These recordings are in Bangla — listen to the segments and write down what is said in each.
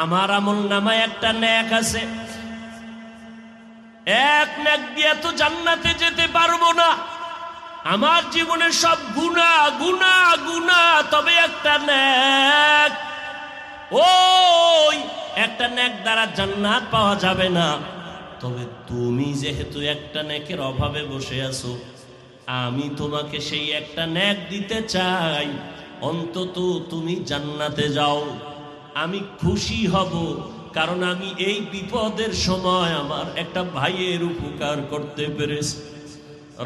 আমার আমলনামায় একটা নেক আছে, এক নেক দিয়ে তো জান্নাতে যেতে পারবো না। আমার জীবনের সব গুনাহ গুনাহ গুনাহ, তবে একটা নেক, ওই একটা নেক দ্বারা জান্নাত পাওয়া যাবে না। তবে তুমি যেহেতু একটা নেকের অভাবে বসে আছো, আমি তোমাকে সেই একটা নেক দিতে চাই, অন্তত তুমি জান্নাতে যাও। আমি খুশি হব, কারণ আমি এই বিপদের সময় আমার একটা ভাইয়ের উপকার করতে পেরেছি।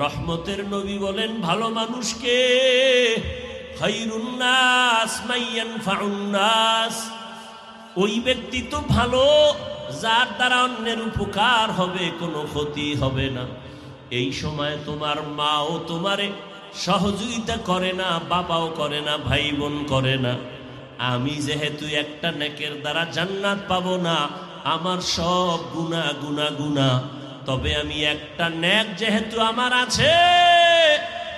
রহমতের নবী বলেন, ভালো মানুষকে খায়রুন নাস মাইয়ানফাউন নাস, ওই ব্যক্তি তো ভালো যার দ্বারা অন্যের উপকার হবে, কোনো ক্ষতি হবে না। এই সময় তোমার মাও তোমারে সহযোগিতা করে না, বাবাও করে না, ভাই বোন করে না। আমি যেহেতু একটা নেকের দ্বারা জান্নাত পাবো না, আমার সব গুনাহ গুনাহ গুনাহ, তবে আমি একটা নেক যেহেতু আমার আছে,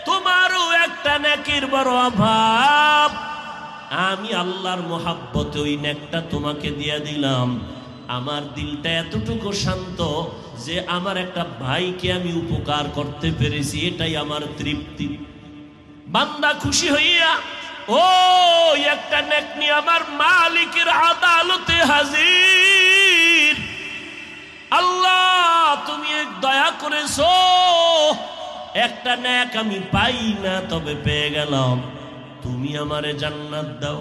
তোমারও একটা নেকের বড় অভাব, আমি আল্লাহর মোহাব্বতে ওই নেকটা তোমাকে দিয়ে দিলাম। আমার দিলটা এতটুকু শান্ত যে আমার একটা ভাইকে আমি উপকার করতে পেরেছি, এটাই আমার তৃপ্তি। বান্দা খুশি হইয়া ওই একটা নেক নিয়ে আমার মালিকের আদালতে হাজির। আল্লাহ, তুমি দয়া করেছো, একটা নেক আমি পাই না, তবে পেয়ে গেলাম, তুমি আমারে জান্নাত দাও।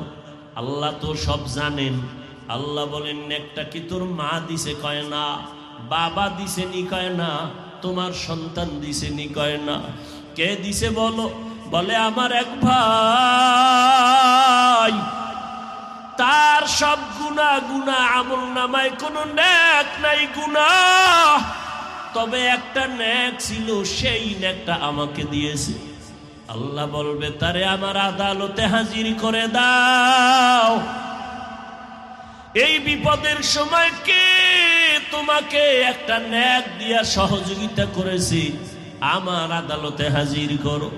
আল্লাহ তো সব জানেন। আল্লাহ বলেন, নেকটা কি তোর মা দিছে? কয় না। বাবা দিছে নি? কয় না। তোমার সন্তান দিছে নি? কয় না। কে দিছে বলো? বলে আমার এক ভাই, তার সব গুনাহ গুনাহ, আমলনামায় কোনো নেক নাই, গুনাহ, তবে একটা নেক ছিল, সেই নেকটা আমাকে দিয়েছে। আল্লাহ বলবে, তারে আমার আদালতে হাজির করে দাও। এই বিপদের সময় কে তোমাকে একটা নেক দিয়া সহযোগিতা করেছে, আমার আদালতে হাজির করো।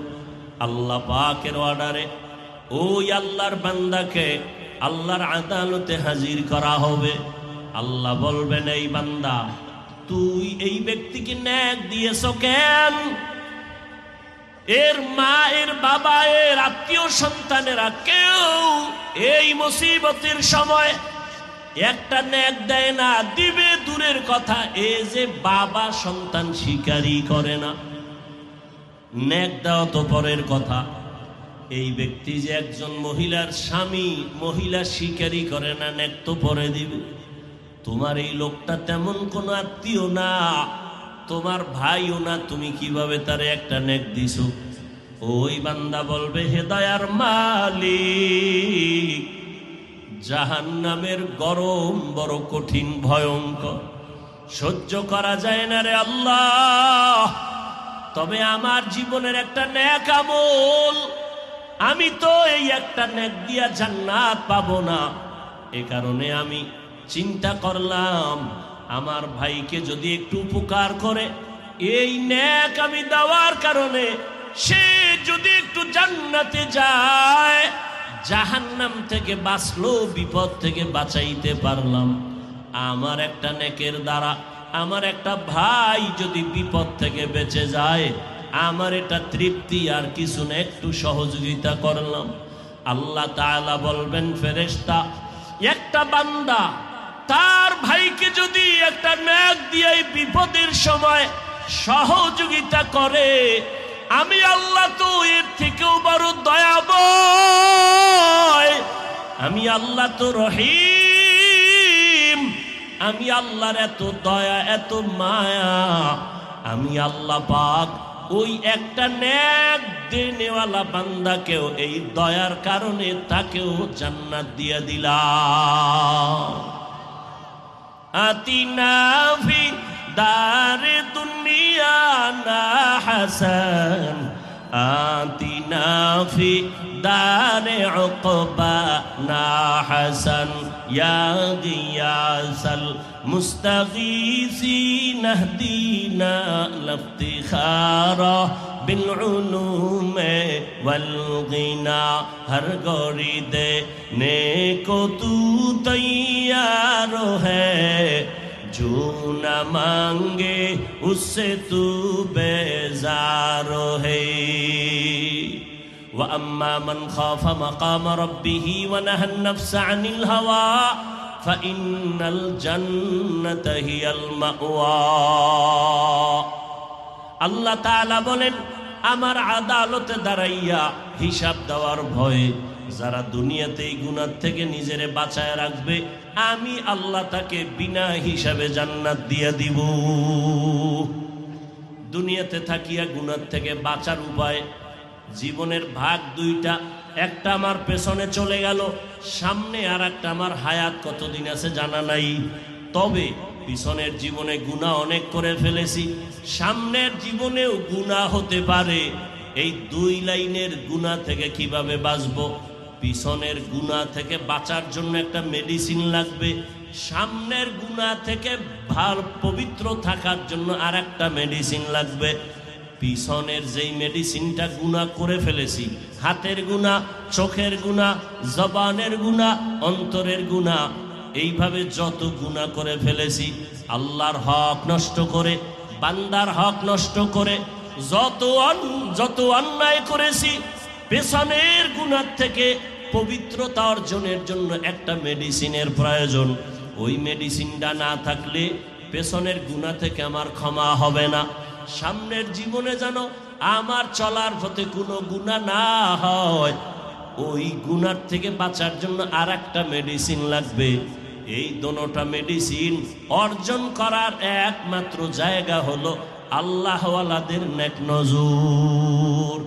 আল্লাহ পাকের অর্ডারে ওই আল্লাহর বান্দাকে আল্লাহর আদালতে হাজির করা হবে। আল্লাহ বলবেন, এই বান্দা, তুই এই ব্যক্তিকে নেক দিয়েছ কেন? এর মা, এর বাবা, এর আত্মীয় সন্তানেরা কেউ এই মুসিবতের সময় একটা নেক দেয় না, দিবে দূরের কথা, এ যে বাবা সন্তান স্বীকারই করে না। নেক দেওয়া তো পরের কথা, এই ব্যক্তি যে একজন মহিলার স্বামী, মহিলা স্বীকারই করে না, নেক তো পরে দিবে। তোমার এই লোকটা তেমন কোনো আত্মীয় না, তোমার ভাইও না, তুমি কিভাবে তারে একটা নেক দিছো? ওই বান্দা বলবে, হে দয়ার মালিক, জাহান্নামের গরম বড় কঠিন ভয়ঙ্কর, সহ্য করা যায় না রে আল্লাহ। তবে আমার জীবনের একটা নেক আমল, আমি তো এই একটা নেক দিয়া জান্নাত পাবো না। এ কারণে আমি চিন্তা করলাম, আমার ভাইকে যদি একটু উপকার করে, এই নেক আমি দেওয়ার কারণে সে যদি একটু জান্নাতে যায়, জাহান্নাম থেকে বাঁচলো, বিপদ থেকে বাঁচাইতে পারলাম। আমার একটা নেকের দ্বারা আমার একটা ভাই যদি বিপদ থেকে বেঁচে যায়, আমার এটা তৃপ্তি, আর কিছু না, একটু সহযোগিতা করলাম। আল্লাহ তাআলা বলবেন, ফেরেশতা, একটা বান্দা তার ভাইকে যদি একটা নেক দিয়ে বিপদের সময় সহযোগিতা করে, আমি আল্লাহ তো এর থেকেও বড় দয়াময়, আমি আল্লাহ তো রহিম, আমি আল্লাহর এত দয়া, এত মায়া, আমি আল্লাহ পাক ওই একটা নেক দেনেওয়ালা বান্দাকেও এই দয়ার কারণে তাকেও জান্নাত দিয়ে দিলাম। আতিনা ফি দারে দুনিয়া না হাসান, আতিনা ফি দারে উকবা না হাসান, ইয়া গিয়াসাল মুস্তাগীসিন ইহদিনা লিফতিখারা বিল উলুমে ওয়াল গিনা, হর গরি দে নে কো তু তৈয়ার यारो है जो न मांगे उससे तू बेजारो है व अम्मा मन खौफ मकाम रब्बिही व नहन नफ्स अनिल हवा फ़इन्नल जन्नत हियल मअवा। আল্লাহ তাআলা বলেন আমার আদালতে দাঁড়াইয়া হিসাব দেওয়ার ভয়ে যারা দুনিয়াতে এই গুনাহ থেকে নিজেরে বাঁচায় রাখবে আমি আল্লাহ তাকে বিনা হিসাবে জান্নাত দিয়ে দিব। দুনিয়াতে থাকিয়া গুনাহ থেকে বাঁচার উপায় জীবনের ভাগ দুইটা, একটা আমার পেছনে চলে গেল, সামনে আর একটা আমার হায়াত কতদিন আছে জানা নাই। তবে পিছনের জীবনে গুনাহ অনেক করে ফেলেছি, সামনের জীবনেও গুনাহ হতে পারে। এই দুই লাইনের গুনাহ থেকে কিভাবে বাঁচবো? পিছনের গুনাহ থেকে বাঁচার জন্য একটা মেডিসিন লাগবে, সামনের গুনাহ থেকে ভালো পবিত্র থাকার জন্য আর একটা মেডিসিন লাগবে। পিছনের যেই মেডিসিনটা গুনাহ করে ফেলেছি, হাতের গুনাহ, চোখের গুনাহ, জবানের গুনাহ, অন্তরের গুনাহ, এইভাবে যত গুনাহ করে ফেলেছি, আল্লাহর হক নষ্ট করে, বান্দার হক নষ্ট করে, যত অন্যায় করেছি, পেছনের গুনাহ থেকে পবিত্রতা অর্জনের জন্য একটা মেডিসিনের প্রয়োজন। ওই মেডিসিনটা না থাকলে পেছনের গুনাহ থেকে আমার ক্ষমা হবে না। সামনের জীবনে যেন আমার চলার পথে কোনো গুনাহ না হয়, ওই গুনাহ থেকে বাঁচার জন্য আর একটা মেডিসিন লাগবে। এই দোনোটা মেডিসিন অর্জন করার একমাত্র জায়গা হলো আল্লাহওয়ালাদের নেক নজর।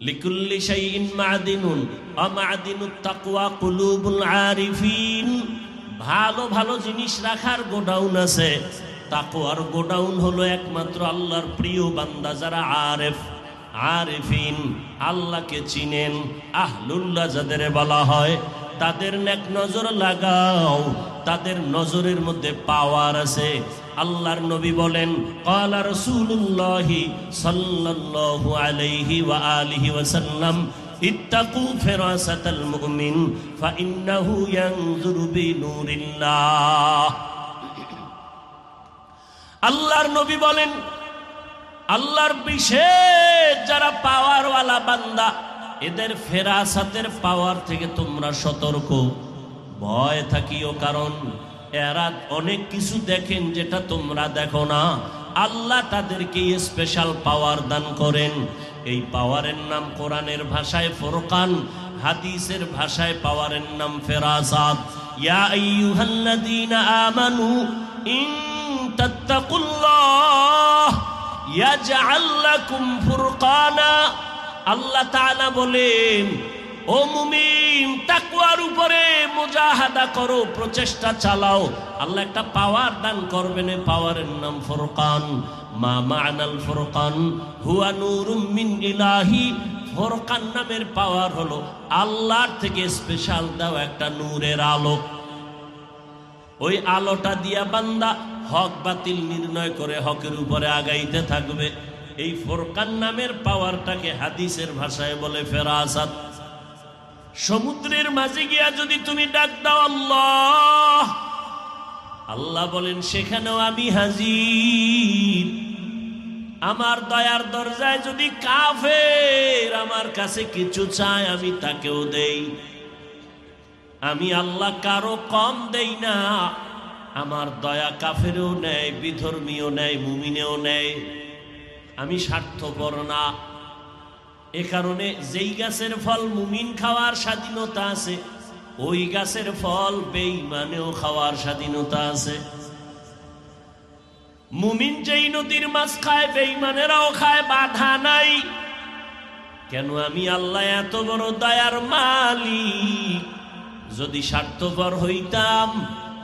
লিকুল্লি শাইইন মাদিনুন ওয়া মাদিনুত তাকওয়া কুলুবুল আরিফিন। ভালো ভালো জিনিস রাখার গোডাউন আছে, তাকওয়ার গোডাউন হলো একমাত্র আল্লাহর প্রিয় বান্দা যারা আরিফিন, আল্লাহকে চিনেন, আহলুল্লাহ যাদের বলা হয়, তাদের নেক নজর লাগাও। তাদের নজরের মধ্যে পাওয়ার আছে। আল্লাহর নবী বলেন, ক্বালা রাসূলুল্লাহি সাল্লাল্লাহু আলাইহি ওয়া আলিহি ওয়াসাল্লাম, ইত্তাকু ফিরাসাতাল মুমিন ফাইন্নাহু ইয়ানজুরু বিনুরিল্লাহ। আল্লাহর নবী বলেন, আল্লাহর বিশেষ যারা পাওয়ারওয়ালা বান্দা, এদের ফেরাসাতের পাওয়ার থেকে তোমরা সতর্ক, ভয় থাকিও, কারণ এরা অনেক কিছু দেখেন যেটা তোমরা দেখো না। আল্লাহ তাদেরকে স্পেশাল পাওয়ার দান করেন। এই পাওয়ারের নাম কোরআনের ভাষায় ফুরকান, হাদিসের ভাষায় পাওয়ারের নাম ফেরাসাত। ইয়া আইয়ুহাল্লাযীনা আমানু ইন তাত্তাকুল্লাহ ইয়াজআল লাকুম ফুরকানা। আল্লাহ তাআলা বলেন, ও মুমিন, তাকওয়ার উপরে মুজাহাদা করো, প্রচেষ্টা চালাও, আল্লাহ একটা পাওয়ার দান করবেন। এই পাওয়ারের নাম ফুরকান। মা মা'নাল ফুরকান হুয়া নূরুম মিন ইলাহি। ফুরকান নামের পাওয়ার হলো আল্লাহর থেকে স্পেশাল দেওয়া একটা নূরের আলো। ওই আলোটা দিয়া বান্দা হক বাতিল নির্ণয় করে হকের উপরে আগাইতে থাকবে। এই ফুরকান নামের পাওয়ারটাকে হাদিসের ভাষায় বলে ফেরাসাত। সমুদ্রের মাঝে গিয়া যদি তুমি ডাক দাও আল্লাহ, আল্লাহ বলেন সেখানেও আমি হাজির। আমার দয়ার দরজায় যদি কাফের আমার কাছে কিছু চায়, আমি তাকেও দেই। আমি আল্লাহ কারো কম দেই না। আমার দয়া কাফেরও নেয়, বিধর্মীও নেয়, মুমিনেও নেয়। আমি স্বার্থপর না। এ কারণে যেই গাছের ফল মুমিন খাওয়ার স্বাধীনতা আছে, ওই গাছের ফল বেঈমানেও খাওয়ার স্বাধীনতা আছে। মুমিন যেই নদীর মাছ খায়, বেঈমানেরাও খায়, বাধা নাই। কেন? আমি আল্লাহ এত বড় দয়ার মালিক। যদি স্বার্থপর হইতাম,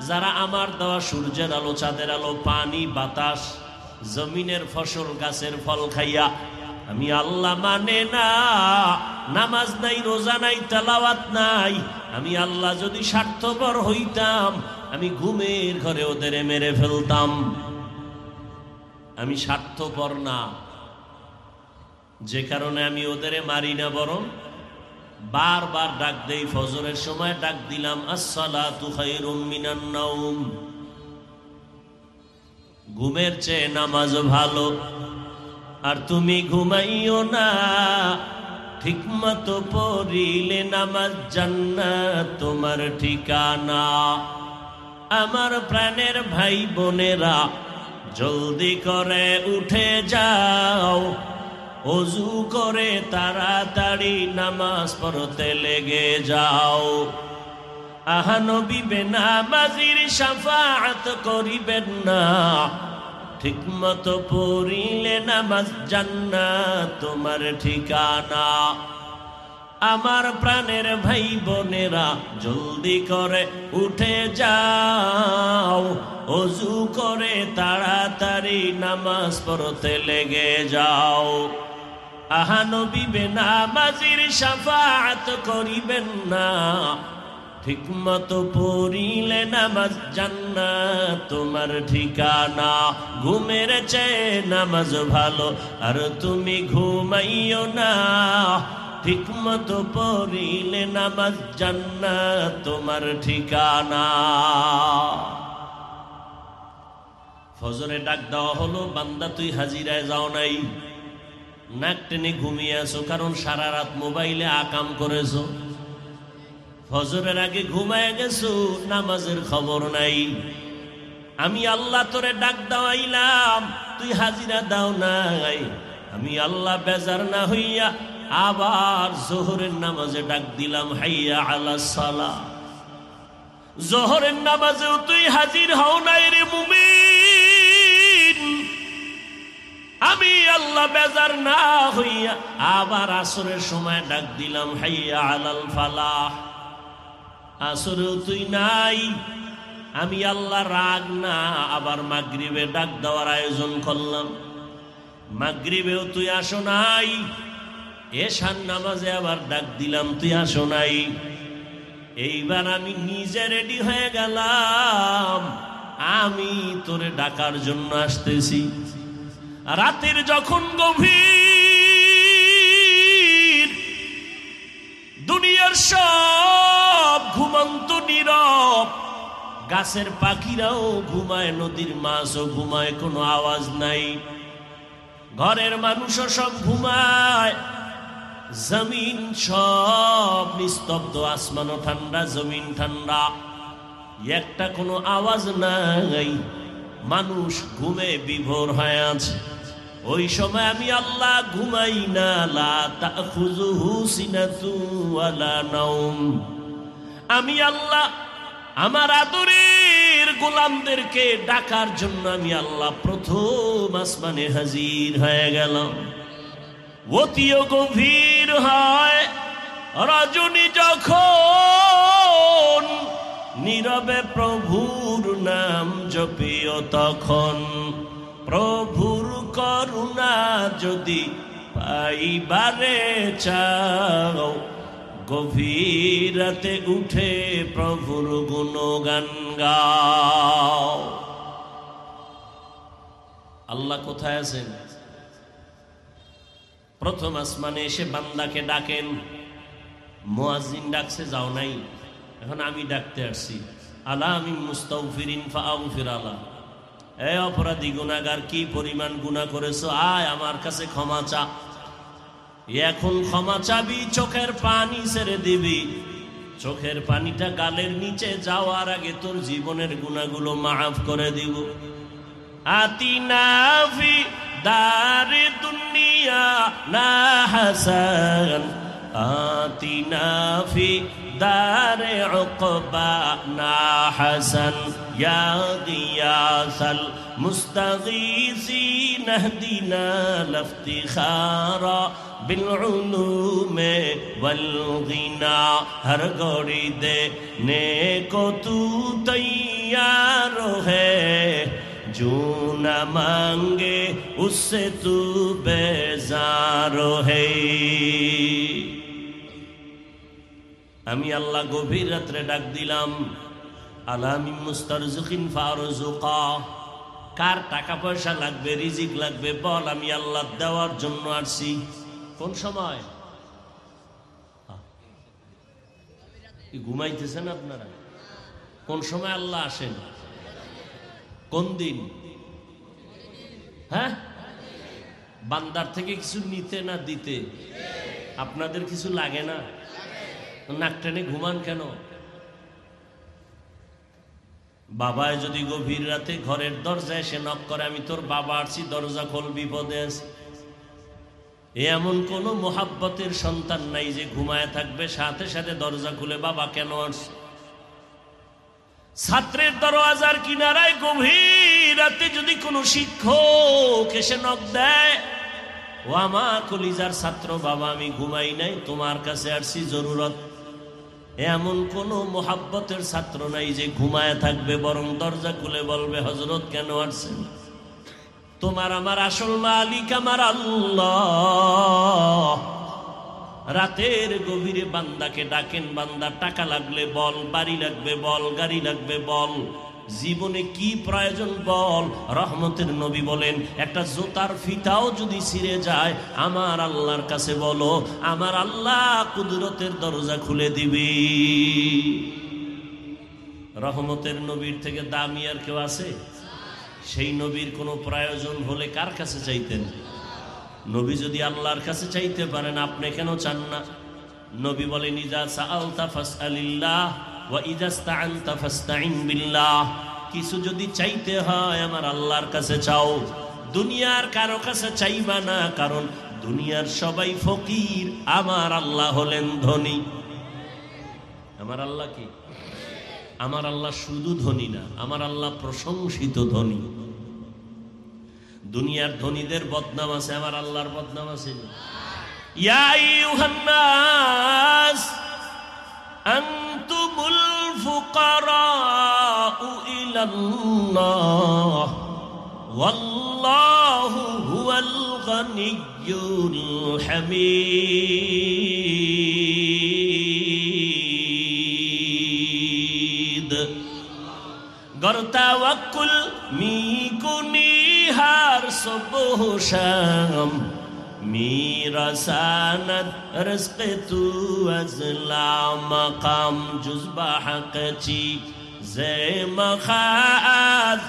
যারা আমার দেওয়া সূর্যের আলো, চাঁদের আলো, পানি, বাতাস, জমিনের ফসল, গাছের ফল খাইয়া আমি আল্লাহ মানে না, নামাজ নাই, রোজা নাই, তেলাওয়াত নাই, আমি আল্লাহ যদি স্বার্থপর হইতাম, আমি ঘুমের ঘরে ওদের মেরে ফেলতাম। আমি স্বার্থপর না, যে কারণে আমি ওদের মারি না, বরং বারবার ডাক দেই, ফজরের সময় ডাক দিলাম আসসালাতু খায়রুম মিনান নাওম, ঘুমের চেয়ে নামাজ ভালো। আর তুমি ঘুমাইও না, ঠিকমতো পড়িলে নামাজ জান্নাত তোমার ঠিকানা। আমার প্রাণের ভাই বোনেরা, জলদি করে উঠে যাও, ওযু করে তাড়াতাড়ি নামাজ পড়তে লেগে যাও। আহা নবী বেনামাজির শাফাআত করিবেন না, ঠিকমতো পড়িলে নামাজ জান্নাত তোমার ঠিকানা। আমার প্রাণের ভাই বোনেরা, জলদি করে উঠে যাও, ওযু করে তাড়াতাড়ি নামাজ পড়তে লেগে যাও। আহা নবী বেনামাজির শাফাআত করিবেন না, ঠিকমতো পড়িলে নামাজ জান্নাত তোমার ঠিকানা। ঘুমের চেয়ে নামাজ ভালো, আর তুমি ঘুমাইও না, ঠিকমতো পড়িলে নামাজ জান্নাত তোমার ঠিকানা। ফজরে ডাক দেওয়া হলো, বান্দা তুই হাজিরায় যাও নাই, নাক টেনে ঘুমিয়ে আছো, কারণ সারা রাত মোবাইলে আকাম করেছো, ফজরের আগে ঘুমায় গেছো, নামাজের খবর নাই। আমি আল্লাহ তোরে ডাক দাওয়াইলাম, তুই হাজিরা দাও নাই। আমি আল্লাহ বেজার না হইয়া আবার জোহরের নামাজে ডাক দিলাম, হাইয়া আলাস সালাহ। জোহরের নামাজেও তুই হাজির হও নাই রে মুমিন। আমি আল্লাহ বেজার না হইয়া আবার আসরের সময় ডাক দিলাম, হাইয়া আলাল ফালাহ। আসরেও তুই নাই। আমি আল্লাহ রাগ না, আবার মাগরিবে ডাক দেওয়ার আয়োজন করলাম, মাগরিবেও তুই আসো নাই। এশার নামাজে আবার ডাক দিলাম, তুই আসো নাই। এইবার আমি নিজে রেডি হয়ে গেলাম, আমি তোরে ডাকার জন্য আসতেছি। রাতের যখন গভীর, দুনিয়ার সব ঘুমন্ত নীরব, গাছের পাখিরাও ঘুমায়, নদীর মাছও ঘুমায়, কোনো আওয়াজ নাই। ঘরের মানুষও সব ঘুমায়, জমিন সব নিস্তব্ধ, আসমানও ঠান্ডা, জমিন ঠান্ডা, একটা কোনো আওয়াজ নাই। মানুষ ঘুমে বিভোর হয়ে আছে। ওই সময় আমি আল্লাহ ঘুমাই না, লা তাখুযুহু সিনাতুন ওয়ালা নাওম। আমি আল্লাহ আমার আদরের গোলামদেরকে ডাকার জন্য আমি আল্লাহ প্রথম আসমানে হাজির হয়ে গেলাম। অতিও গভীর হয় রজনী যখন, নীরবে প্রভুর নাম জপিও তখন। প্রভুর করুণা যদি পাইবারে চাও, গভীর রাতে উঠে প্রভুর গুণগান গাও। আল্লাহ কোথায় আছেন? প্রথম আসমানে এসে বান্দাকে ডাকেন। মুয়াজ্জিন ডাকছে, যাও নাই, এখন আমি ডাকতে আসছি। আলা আমি মুস্তাগফিরিন ফাগফির আলা। এ অপরাধী গুনাহগার, কি পরিমাণ গুনাহ করেছো, আয় আমার কাছে ক্ষমা চা। এখন ক্ষমা চাবি, চোখের পানি ছেড়ে দিবি। চোখের পানিটা গালের নিচে যাওয়ার আগে তোর জীবনের গুনাহগুলো মাফ করে দিব। আতিনা ফি দারে দুনিয়া না হাসান, আতিনা ফি দারে উকবা না হাসান, ইয়া গিয়াসাল মুস্তাগীসিন ইহদিনা লিফতিখারা बिलउलूमे वलगिना। हर घड़ी देने को तू तैयार है, जो न मांगे उससे तू बेजार है। আমি আল্লাহ গভীর রাত্রে ডাক দিলাম, আলামিন মুস্তারজিকিন ফারজুকা। কার টাকা পয়সা লাগবে, রিজিক লাগবে, বল, আমি আল্লাহ দেওয়ার জন্য আসছি। কোন সময়? কি ঘুমাইতেছেন আপনারা? কোন সময় আল্লাহ আসেন? কোন দিন? হ্যাঁ, বান্দার থেকে কিছু নিতে না দিতে? আপনাদের কিছু লাগে না? নাক টেনে ঘুমান কেন? বাবায় যদি গভীর রাতে ঘরের দরজায় এসে নক করে, আমি তোর বাবা আসছি, দরজা খোল, বিপদে আছি। এমন কোন মোহাব্বতের সন্তান নাই যে ঘুমায় থাকবে, সাথে সাথে দরজা খুলে বাবা কেন আসছে? ছাত্রের দরওয়াজার কিনারায় গভীর রাতে যদি কোনো শিক্ষক এসে নক দেয়, ও আমার কলিজার ছাত্র বাবা, আমি ঘুমাই নাই, তোমার কাছে আসছি জরুরত। এমন কোন মোহাব্বতের ছাত্র নাই যে ঘুমায় থাকবে, বরং দরজা খুলে বলবে, হযরত কেন আসছেন? তোমার আমার আসল মালিক আমার আল্লাহ। রাতের গভীরে বান্দাকে ডাকেন, বান্দা টাকা লাগলে বল, বাড়ি লাগবে বল, গাড়ি লাগবে বল, জীবনে কি প্রয়োজন বল। রহমতের নবী বলেন, একটা জুতার ফিতাও যদি ছিঁড়ে যায় আমার আল্লাহর কাছে বলো, আমার আল্লাহ কুদরতের দরজা খুলে দিবি। রহমতের নবীর থেকে দামি আর কেউ আছে? সেই নবীর কোনো প্রয়োজন হলে কার কাছে চাইতেন? নবী যদি আল্লাহর কাছে চাইতে পারেন, আপনি কেন চান না? নবী বলেন, ইজা সাআলতা ফাসআলিল্লাহ ওয়া ইজা ইসতাআনতা ফাসতাইন বিল্লাহ। কিছু যদি চাইতে হয় আমার আল্লাহর কাছে চাও, দুনিয়ার কারো কাছে চাইবা না, কারণ দুনিয়ার সবাই ফকির, আমার আল্লাহ হলেন ধনী। আমার আল্লাহ কি? আমার আল্লাহ শুধু ধনী না, আমার আল্লাহ প্রশংসিত ধনী। দুনিয়ার ধনীদের বদনাম আছে, আমার আল্লাহর বদনাম আছে। ইয়া আইয়ুহান নাস আনতুমুল ফুকারাউ ইলাল্লাহ ওয়াল্লাহু হুয়াল গানিয়্যুল হামিদ। गर तवक्कुल मी कुनी हर सुबह शाम, मेरा सानद रिज़्क़ तू अज़ला मकाम जुज़्बा हक़ ची ज़े मखाद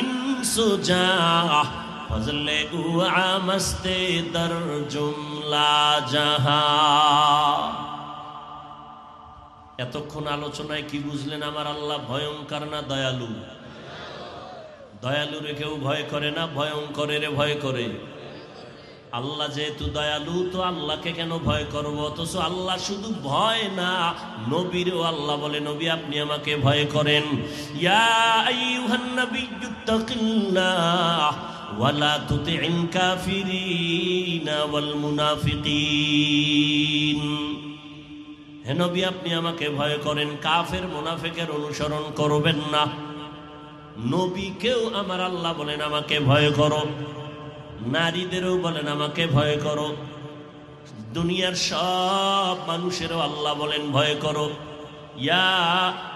इंसुजा फज़ले उआ मस्ते दर जुमला जहां। এতক্ষণ আলোচনায় কি বুঝলেন? আমার আল্লাহ ভয়ঙ্কর না দয়ালু? দয়ালুরে কেউ ভয় করে না, ভয়ঙ্করের ভয় করে। আল্লাহ যেহেতু দয়ালু, তো আল্লাহকে কেন ভয় করব? অথচ আল্লাহ শুধু ভয় না, নবীরও আল্লাহ বলে, নবী আপনি আমাকে ভয় করেন। ইয়া আইয়ুহান নাবিয়্যুত্তাকিল্লাহ ওয়ালা তুতি'ল কাফিরিনা ওয়াল মুনাফিকিন। হে নবী আপনি আমাকে ভয় করেন, কাফের মুনাফিকের অনুসরণ করবেন না। নবীকেও আমার আল্লাহ বলেন আমাকে ভয় করো, নারীদেরও বলেন আমাকে ভয় করো, দুনিয়ার সব মানুষেরও আল্লাহ বলেন ভয় করো। ইয়া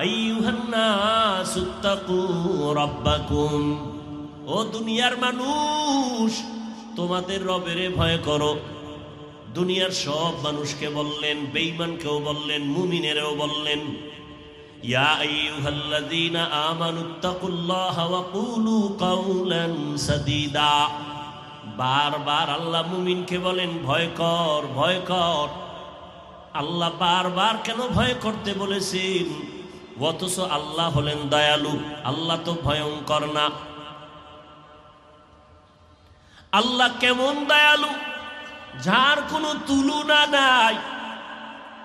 আইয়ুহান নাসুত্তাকু রাব্বাকুম, ও দুনিয়ার মানুষ তোমাদের রবের ভয় করো। দুনিয়ার সব মানুষকে বললেন, বেঈমানকেও বললেন, মুমিনেরও বললেন। ইয়া আইয়ুহাল্লাযীনা আমানুত্তাকুল্লাহা ওয়া কুলু কাওলান সাদীদা। বারবার আল্লাহ মুমিনকে বলেন ভয় কর, ভয় কর। আল্লাহ বারবার কেন ভয় করতে বলেছেন? অথচ আল্লাহ হলেন দয়ালু, আল্লাহ তো ভয়ঙ্কর না। আল্লাহ কেমন দয়ালু, যার কোনো তুলনা নাই।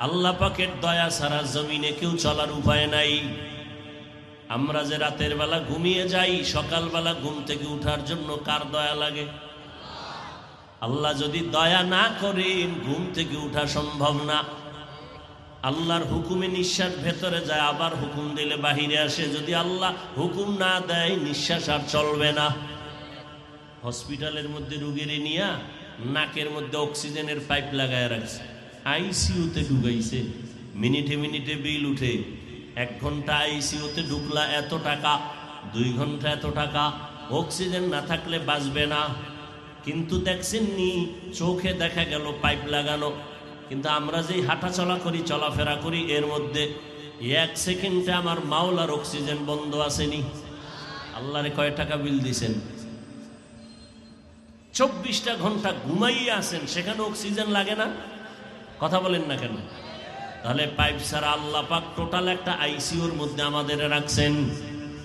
আল্লাহ পাকের দয়া ছাড়া জমিনে কেউ চলার উপায় নাই। আমরা যে রাতের বেলা ঘুমিয়ে যাই, সকালবেলা ঘুম থেকে উঠার জন্য কার দয়া লাগে? আল্লাহ যদি দয়া না করেন ঘুম থেকে উঠা সম্ভব না। আল্লাহর হুকুমে নিঃশ্বাস ভেতরে যায়, আবার হুকুম দিলে বাহিরে আসে। যদি আল্লাহ হুকুম না দেয় নিঃশ্বাস আর চলবে না। হসপিটালের মধ্যে রোগীর নিয়ে নাকের মধ্যে অক্সিজেনের পাইপ লাগায় রাখছে, আইসিইউতে ঢুকাইছে, মিনিটে মিনিটে বিল উঠে। 1 ঘন্টা আইসিইউতে ঢুকলা এত টাকা, 2 ঘন্টা এত টাকা। অক্সিজেন না থাকলে বাঁচবে না। কিন্তু দেখছেন নি, চোখে দেখা গেল পাইপ লাগানো, কিন্তু আমরা যেই হাঁটা চলা করি, চলাফেরা করি, এর মধ্যে এক সেকেন্ডে আমার মাওলার অক্সিজেন বন্ধ আসেনি। আল্লাহরে কয় টাকা বিল দিছেন? 24টা ঘন্টা ঘুমাইয়ে আছেন, সেখানে অক্সিজেন লাগে না? কথা বলেন না কেন? তাহলে পাইপ ছাড়া আল্লাহ পাক টোটাল একটা আইসিইউর মধ্যে আমাদের রাখছেন।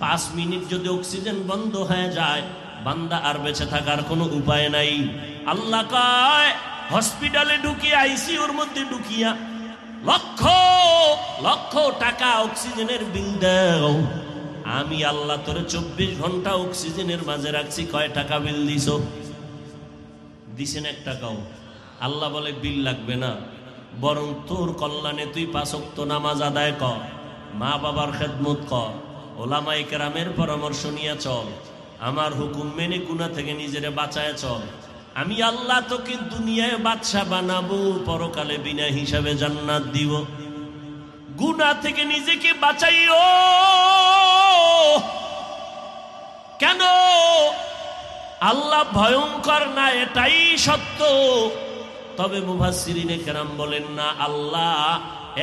5 মিনিট যদি অক্সিজেন বন্ধ হয়ে যায়, বান্দা আর বেঁচে থাকার কোনো উপায় নাই। আল্লাহ কয় হসপিটালে ঢুকিয়ে আইসিইউর মধ্যে ঢুকিয়া লক্ষ লক্ষ টাকা অক্সিজেনের বিল দাও। আমি আল্লাহ তোরে 24 ঘন্টা অক্সিজেনের মাঝে রাখছি, কয় টাকা বিল দিছো? দিছেন 1 টাকাও? আল্লাহ বলে বিল লাগবে না, বরং তোর কল্যাণে তুই 5 ওয়াক্ত নামাজ আদায় কর, মা বাবার খেদমত কর, ওলামায়ে কেরামের পরামর্শ নিয়ে চল, আমার হুকুম মেনে গুনাহ থেকে নিজেরে বাঁচায় চল। আমি আল্লাহ তোকে দুনিয়ায় বাদশা বানাবো, পরকালে বিনা হিসাবে জান্নাত দিব। গুনাহ থেকে নিজেকে বাঁচাইও। কেন? আল্লাহ ভয়ঙ্কর না, এটাই সত্য। তবে মুফাসসিরিনে কেরাম বলেন না, আল্লাহ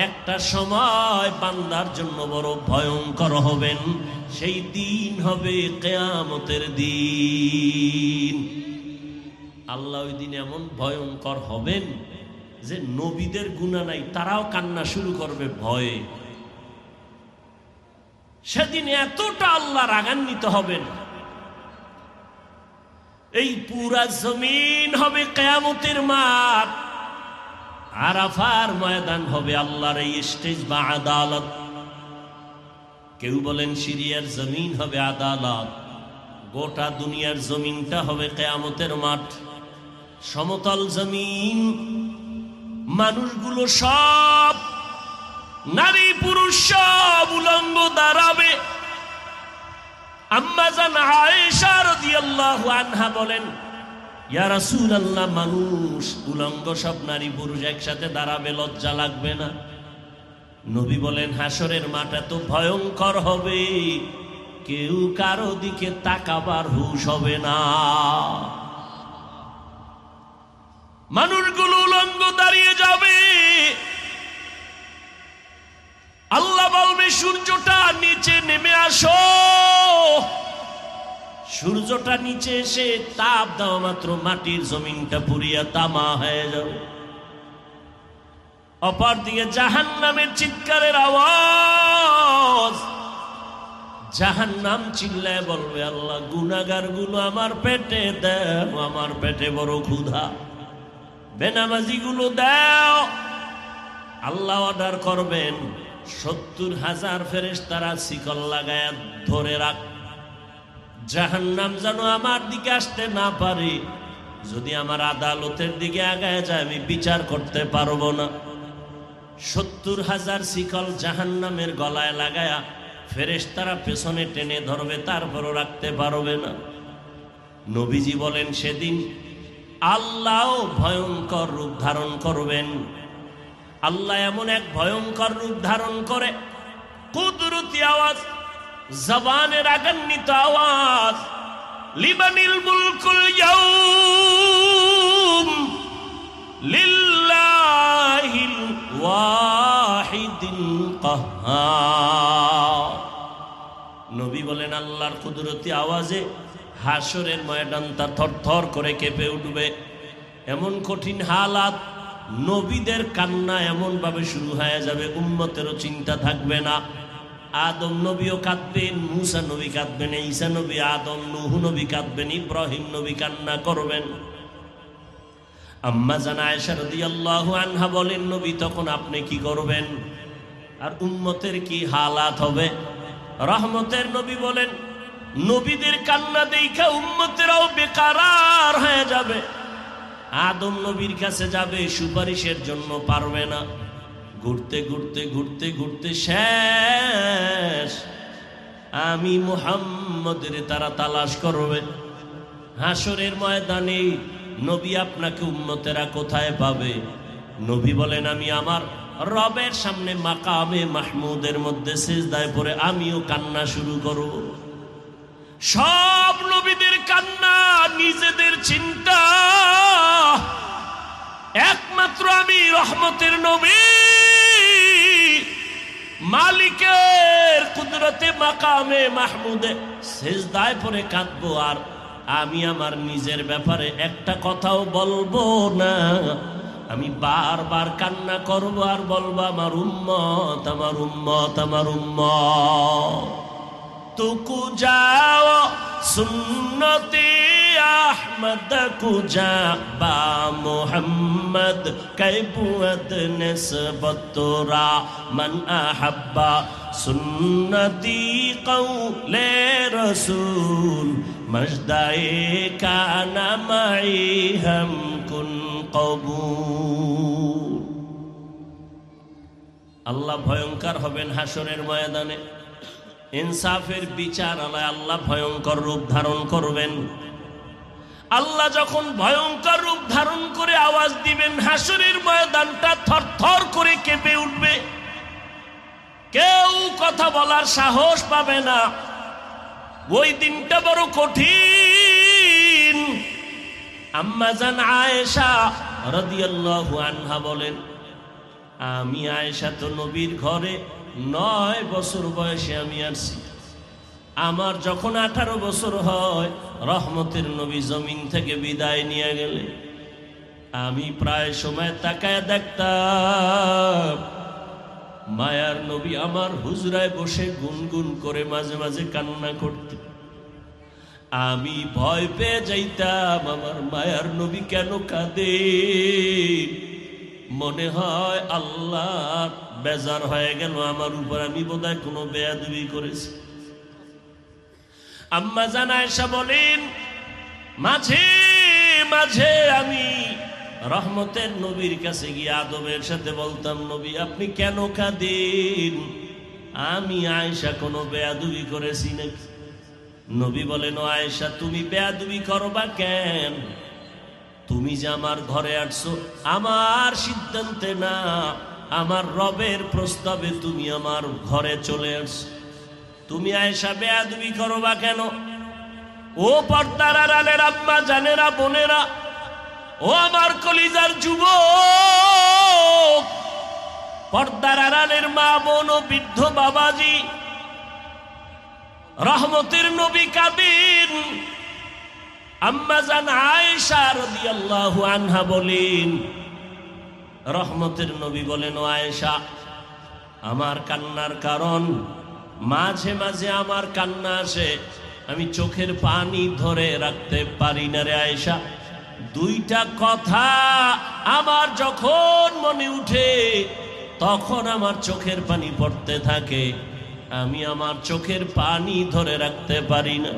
একটা সময় বান্দার জন্য বড় ভয়ঙ্কর হবেন, সেই দিন হবে কিয়ামতের দিন। আল্লাহ ওই দিন এমন ভয়ঙ্কর হবেন যে নবীদের গুনাহ নাই, তারাও কান্না শুরু করবে ভয়ে। সেদিন এতটা আল্লাহ রাগান্বিত হবেন, এই পুরা জমিন হবে কিয়ামতের মাঠ, আরাফার ময়দান হবে আল্লাহর এই স্টেজ বা আদালত। কেউ বলেন সিরিয়ার জমিন হবে আদালত, গোটা দুনিয়ার জমিনটা হবে কিয়ামতের মাঠ। সমতল জমিন, মানুষগুলো সব, নারী পুরুষ সব উলঙ্গ দাঁড়াবে। আম্মা জান আয়েশা রাদিয়াল্লাহু আনহা বলেন, ইয়া রাসূলুল্লাহ, মানুষ উলঙ্গ সব নারী পুরুষ একসাথে দাঁড়াবে, লজ্জা লাগবে না? নবী বলেন, হাসরের মাঠ এত ভয়ঙ্কর হবে, কেউ কারো দিকে তাকাবার হুঁশ হবে না। মানুষগুলো উলঙ্গ দাঁড়িয়ে যাবে। আল্লাহ বলবে, সূর্যটা নিচে নেমে আসো। সূর্যটা নিচে এসে তাপ দেওয়া মাত্র মাটির জমিনটা পুড়িয়া তামা হয়ে যাবে। অপর দিকে জাহান্নামের চিৎকারের আওয়াজ। জাহান্নাম চিল্লায় বলবে, আল্লাহ গুনাহগার গুলো আমার পেটে দাও, আমার পেটে বড় ক্ষুধা, বেনামাজি গুলো দাও। আল্লাহ অর্ডার করবেন, 70,000 ফেরেশতারা শিকল লাগায়া ধরে রাখ, জাহান্নাম যেন আমার দিকে আসতে না পারে। যদি আমার আদালতের দিকে আগায় যায়, আমি বিচার করতে পারবো না। 70,000 শিকল জাহান্নামের গলায় লাগায়া ফেরেশতারা পেছনে টেনে ধরবে, তারপরও রাখতে পারবে না। নবীজি বলেন, সেদিন আল্লাহ ভয়ঙ্কর রূপ ধারণ করবেন। আল্লাহ এমন এক ভয়ঙ্কর রূপ ধারণ করে, কুদরতি আওয়াজ, জবানের রাগান্বিত আওয়াজ, লিমানিল মুলকুল ইয়াউম লিল্লাহিল ওয়াহিদিল কাহ্হার। নবী বলেন, আল্লাহর কুদরতি আওয়াজে হাসরের ময়দানটা থরথর করে কেঁপে উঠবে। এমন কঠিন হালাত, নবীদের কান্না এমন ভাবে শুরু হয়ে যাবে, উম্মতেরও চিন্তা থাকবে না। আদম নবীও কাঁদবেন, মুসা নবী কাঁদবেন, ঈসা নবী, আদম, নূহ নবী কাঁদবেন, ইব্রাহিম নবী কান্না করবেন। আম্মা জান আয়েশা রাদিয়াল্লাহু আনহা বলেন, নবী তখন আপনি কি করবেন আর উম্মতের কি হালাত হবে? রহমতের নবী বলেন, নবীদের কান্না দেখা উম্মতেরাও বেকারার হয়ে যাবে। আদম নবীর কাছে যাবে, সুপারিশের জন্য পারবে না। ঘুরতে ঘুরতে ঘুরতে ঘুরতে শেষ, আমি মুহাম্মদের তারা তালাশ করবে। হাসরের ময়দানে নবী আপনাকে উম্মতেরা কোথায় পাবে? নবী বলেন, আমি আমার রবের সামনে মাকামে মাহমুদের মধ্যে সিজদায় পড়ে আমিও কান্না শুরু করব। সব নবীদের কান্না, নিজেদের চিন্তা, একমাত্র আমি রহমতের নবী মালিকের কুদরতে মাকামে মাহমুদে সিজদায় পড়ে কাঁদবো, আর আমি আমার নিজের ব্যাপারে একটা কথাও বলবো না। আমি বারবার কান্না করবো আর বলবো আমার উম্মত, আমার উম্মত, আমার উম্মত। তুকু যাও সুন্নতি আহমদ কুজা বা মোহাম্মদ কৈবুয়ত নিসবতরা মান আহাব্বা সুন্নতি কৌলে রসুল মজদায়ে কানা মাই হাম কুন কবুল। আল্লাহ ভয়ঙ্কর হবেন হাসরের ময়দানে, ইনসাফের বিচার আলায় আল্লাহ ভয়ঙ্কর রূপ ধারণ করবেন। আল্লাহ যখন ভয়ঙ্কর রূপ ধারণ করে আওয়াজ দিবেন, হাসরের ময়দানটা থরথর করে কেঁপে উঠবে, কেউ কথা বলার সাহস পাবে না। ওই দিনটা বড় কঠিন। আম্মা জান আয়েশা রাদিয়াল্লাহু আনহা বলেন, আমি আয়েশা তো নবীর ঘরে 9 বছর বয়সে আমি আসছি। আমার যখন 18 বছর হয়, রহমতের নবী জমিন থেকে বিদায় নিয়ে গেলে আমি প্রায় সময় তাকায় দেখতাম মায়ার নবী আমার হুজরায় বসে গুনগুন করে মাঝে মাঝে কান্না করতে। আমি ভয় পেয়ে যাইতাম আমার মায়ার নবী কেন কাঁদে, মনে হয় আল্লাহ বেজার হয়ে গেল আমার উপর, আমি বোধহয় কোনো বেয়াদবি করেছি। আম্মা জান আয়েশা বলেন, মাঝে মাঝে আমি রহমতের নবীর কাছে গিয়ে আদবের সাথে বলতাম, নবী আপনি কেন কাঁদেন, আমি আয়েশা কোনো বেয়াদবি করেছি নাকি? নবী বলেন, ও আয়েশা তুমি বেয়াদবি করবা কেন? তুমি যে আমার ঘরে আসছো আমার সিদ্ধান্তে না, আমার রবের প্রস্তাবে তুমি আমার ঘরে চলে আসছো, তুমি আয়েশা বেয়াদবি করবা কেন? ও পর্দার আড়ালের আম্মা জানেরা, বোনেরা, ও আমার কলিজার যুবক, পর্দার আড়ালের মা বোন ও বৃদ্ধ বাবাজি, রহমতের নবী কাঁদেন। আম্মা জান আয়েশা রাদিয়াল্লাহু আনহা বলেন, রহমতের নবী বলেন, ও আয়েশা আমার কান্নার কারণ, মাঝে মাঝে আমার কান্না আসে, আমি চোখের পানি ধরে রাখতে পারি না রে আয়েশা। দুইটা কথা আমার যখন মনে উঠে তখন আমার চোখের পানি পড়তে থাকে, আমি আমার চোখের পানি ধরে রাখতে পারি না,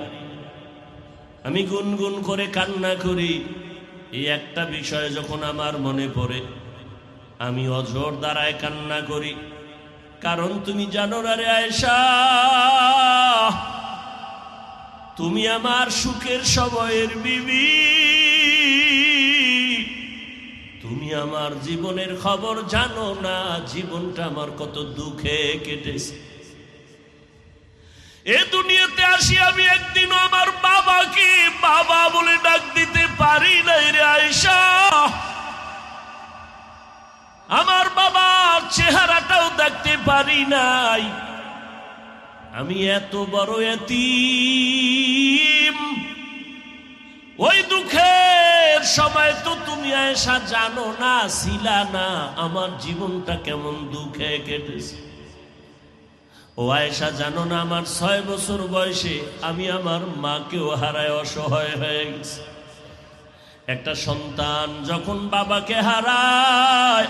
আমি গুনগুন করে কান্না করি। এই একটা বিষয় যখন আমার মনে পড়ে আমি অঝোর দ্বারায় কান্না করি। কারণ তুমি জানো না রে আয়েশা, তুমি আমার সুখের সময়ের বিবি, তুমি আমার জীবনের খবর জানো না, জীবনটা আমার কত দুঃখে কেটেছে। এ দুনিয়াতে আসি আমি একদিনও আমার বাবাকে বাবা বলে ডাক দিতে পারি নাই রে আয়েশা, আমার বাবার চেহারাটাও দেখতে পারি নাই। আমি এত বড় এতিম। ওই দুঃখের সময় তো তুমি আয়েশা জানো না, ছিলা না, আমার জীবনটা কেমন দুঃখে কেটেছে। ও আয়েশা জানো না, আমার 6 বছর বয়সে আমি আমার মাকেও হারায় অসহায় হয়ে গেছি। একটা সন্তান যখন বাবাকে হারায়,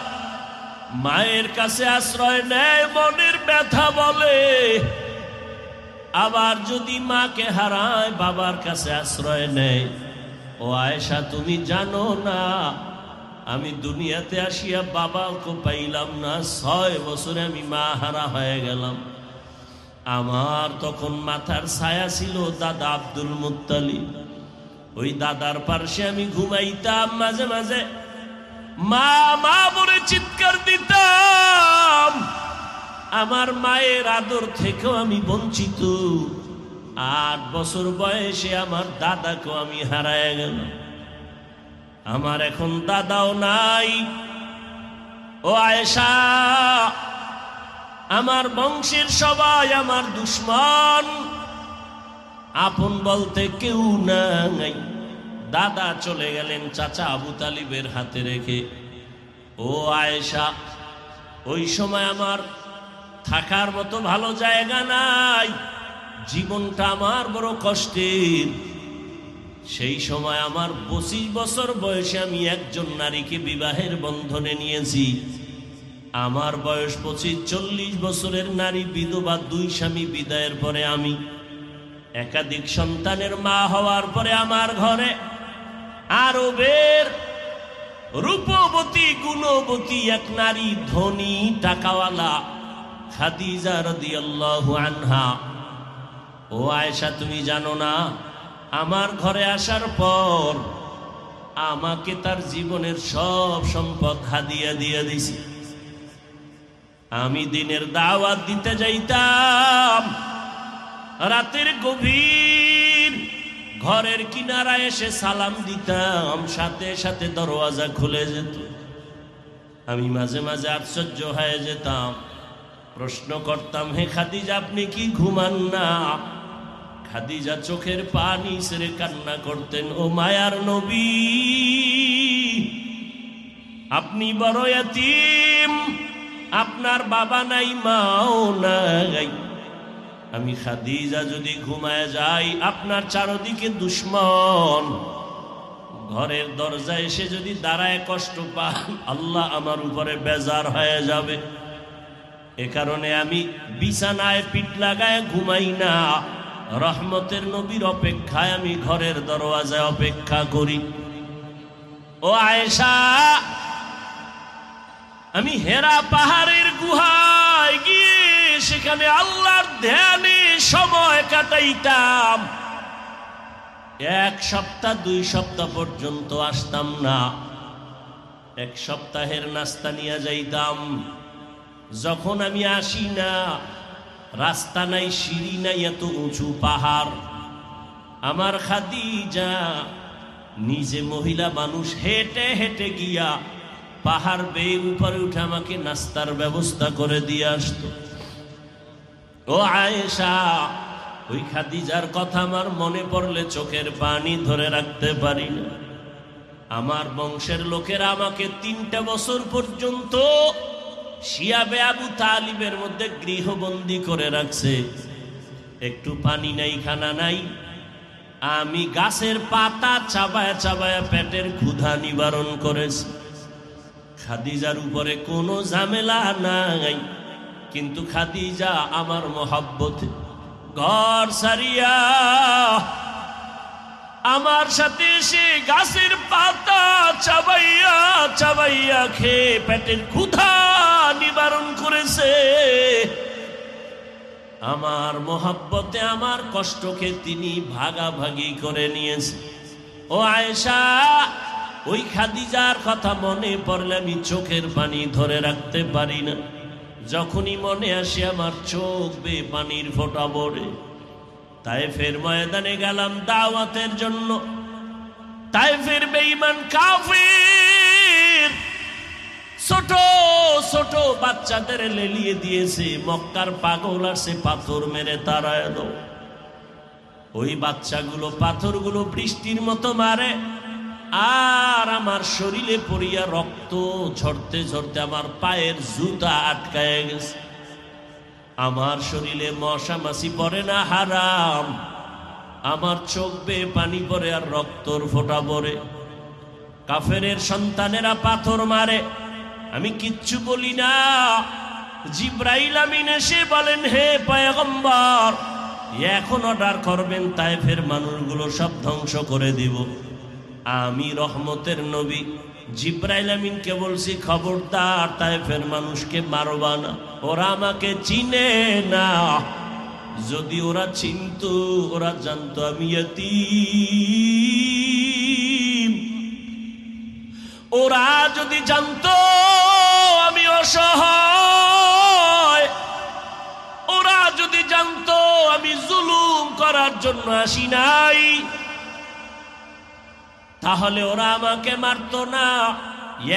মায়ের কাছে আশ্রয় নেয়, মনের ব্যথা বলে। আবার যদি মাকে হারায়, বাবার কাছে আশ্রয় নেয়। ও আয়েশা তুমি জানো না, আমি দুনিয়াতে আসিয়া বাবাকে পাইলাম না, 6 বছরে আমি মা হারা হয়ে গেলাম। আমার তখন মাথার ছায়া ছিল দাদা আব্দুল মুত্তালিব। ওই দাদার পাশে আমি ঘুমাইতাম, মাঝে মাঝে মা মা বলে চিৎকার দিতাম। আমার মায়ের আদর থেকেও আমি বঞ্চিত। 8 বছর বয়সে আমার দাদাকেও আমি হারায় গেলাম। আমার এখন দাদাও নাই। ও আয়েশা, আমার বংশের সবাই আমার দুশ্মন, আপন বলতে কেউ নাই। দাদা চলে গেলেন চাচা আবু তালিবের হাতে রেখে। ও আয়েশা, ওই সময় আমার থাকার মতো ভালো জায়গা নাই, জীবনটা আমার বড় কষ্টের। সেই সময় আমার 25 বছর বয়সে আমি একজন নারীকে বিবাহের বন্ধনে নিয়েছি। আমার বয়স 25-40 বছরের নারী বিধবা, 2 স্বামী বিদায়ের পরে আমি একাধিক সন্তানের মা হওয়ার পরে আমার ঘরে আরবের রূপবতী গুণবতী এক নারী, ধনী টাকাওয়ালা খাদিজা রাদিয়াল্লাহু আনহা। ও আয়েশা, তুমি জানো না, আমার ঘরে আসার পর আমাকে তার জীবনের সব সম্পদ হাদিয়া দিয়ে দিছে। আমি দিনের দাওয়াত দিতে যাইতাম, রাতের গভীর ঘরের কিনারায় এসে সালাম দিতাম, সাথে সাথে দরওয়াজা খুলে যেত। আমি মাঝে মাঝে আশ্চর্য হয়ে যেতাম, প্রশ্ন করতাম, হে খাদিজা, আপনি কি ঘুমান না? খাদিজা চোখের পানি ছেড়ে কান্না করতেন। ও মায়ার নবী, আপনি বড় ইয়াতীম, আপনার বাবা নাই, মাও নাই। আমি খাদিজা যদি ঘুমায় যাই, আপনার চারদিকে দুশ্মন ঘরের দরজায় এসে যদি দাঁড়ায় কষ্ট পান, আল্লাহ আমার উপরে বেজার হয়ে যাবে। এ কারণে আমি বিছানায় পিঠ লাগায় ঘুমাই না, রহমতের নবীর অপেক্ষায় আমি ঘরের দরওয়াজায় অপেক্ষা করি। ও আয়েশা, আমি হেরা পাহাড়ের গুহায় গিয়ে সেখানে আল্লাহর ধ্যানে সময় কাটাইতাম। 1 সপ্তাহ 2 সপ্তাহ পর্যন্ত আসতাম না, 1 সপ্তাহের নাস্তা নিয়ে যাইতাম। যখন আমি আসি না, রাস্তা নাই, সিঁড়ি নাই, এত উঁচু পাহাড়। আমার খাদিজা নিজে মহিলা মানুষ হেঁটে হেঁটে গিয়া পাহাড় বেয়ে উপরে উঠে আমাকে নাস্তার ব্যবস্থা করে দিয়ে আসতো। ও আয়েশা, ওই খাদিজার কথা আমার মনে পড়লে চোখের পানি ধরে রাখতে পারি না। আমার বংশের লোকেরা আমাকে 3টা বছর পর্যন্ত শিয়াবে আবু তালিবের মধ্যে গৃহবন্দী করে রাখছে। একটু পানি নাই, খানা নাই, আমি গাছের পাতা চাবায়া চাবায়া পেটের ক্ষুধা নিবারণ করেছি। খাদিজার উপরে কোনো ঝামেলা নাই, কিন্তু খাদিজা আমার মহব্বতে ঘর সারিয়া আমার সাথে এসে গাছের পাতা চাবাইয়া চাবাইয়া খেয়ে পেটের ক্ষুধা নিবারণ করেছে। আমার মহব্বতে আমার কষ্টকে তিনি ভাগাভাগি করে নিয়েছে। ও আয়েশা, ওই খাদিজার কথা মনে পড়লে আমি চোখের পানি ধরে রাখতে পারি না। যখনই মনে আসে আমার চোখ বেয়ে পানির ফোঁটা পড়ে। তায়েফের ময়দানে গেলাম দাওয়াতের জন্য। তায়েফের বেঈমান কাফির ছোট ছোট বাচ্চাদের লেলিয়ে দিয়েছে। মক্কার পাগল আসে পাথর মেরে তাড়ায় দাও। ওই বাচ্চাগুলো পাথরগুলো বৃষ্টির মতো মারে, আর আমার শরীরে পড়িয়া রক্ত ঝরতে ঝরতে আমার পায়ের জুতা আটকায় গেছে। আমার শরীরে মশা মাছি পড়ে না, হারাম। আমার চোখ বেয়ে পানি পড়ে আর রক্তর ফোঁটা পড়ে। কাফেরের সন্তানেরা পাথর মারে, আমি কিচ্ছু বলি না। জিব্রাইল আমিন এসে বলেন, হে পয়গম্বর, এখন অর্ডার করবেন তায়েফের মানুষগুলো সব ধ্বংস করে দিব। আমি রহমতের নবী জিব্রাইল আমিনকে বলছি, খবরদার তায়েফের মানুষকে মারবা না, ওরা আমাকে চিনে না। যদি ওরা চিনতো, ওরা জানতো আমি ইয়াতীম। ওরা যদি জানতো আমি অসহায়, ওরা যদি জানতো আমি জুলুম করার জন্য আসি নাই, তাহলে ওরা আমাকে মারতো না।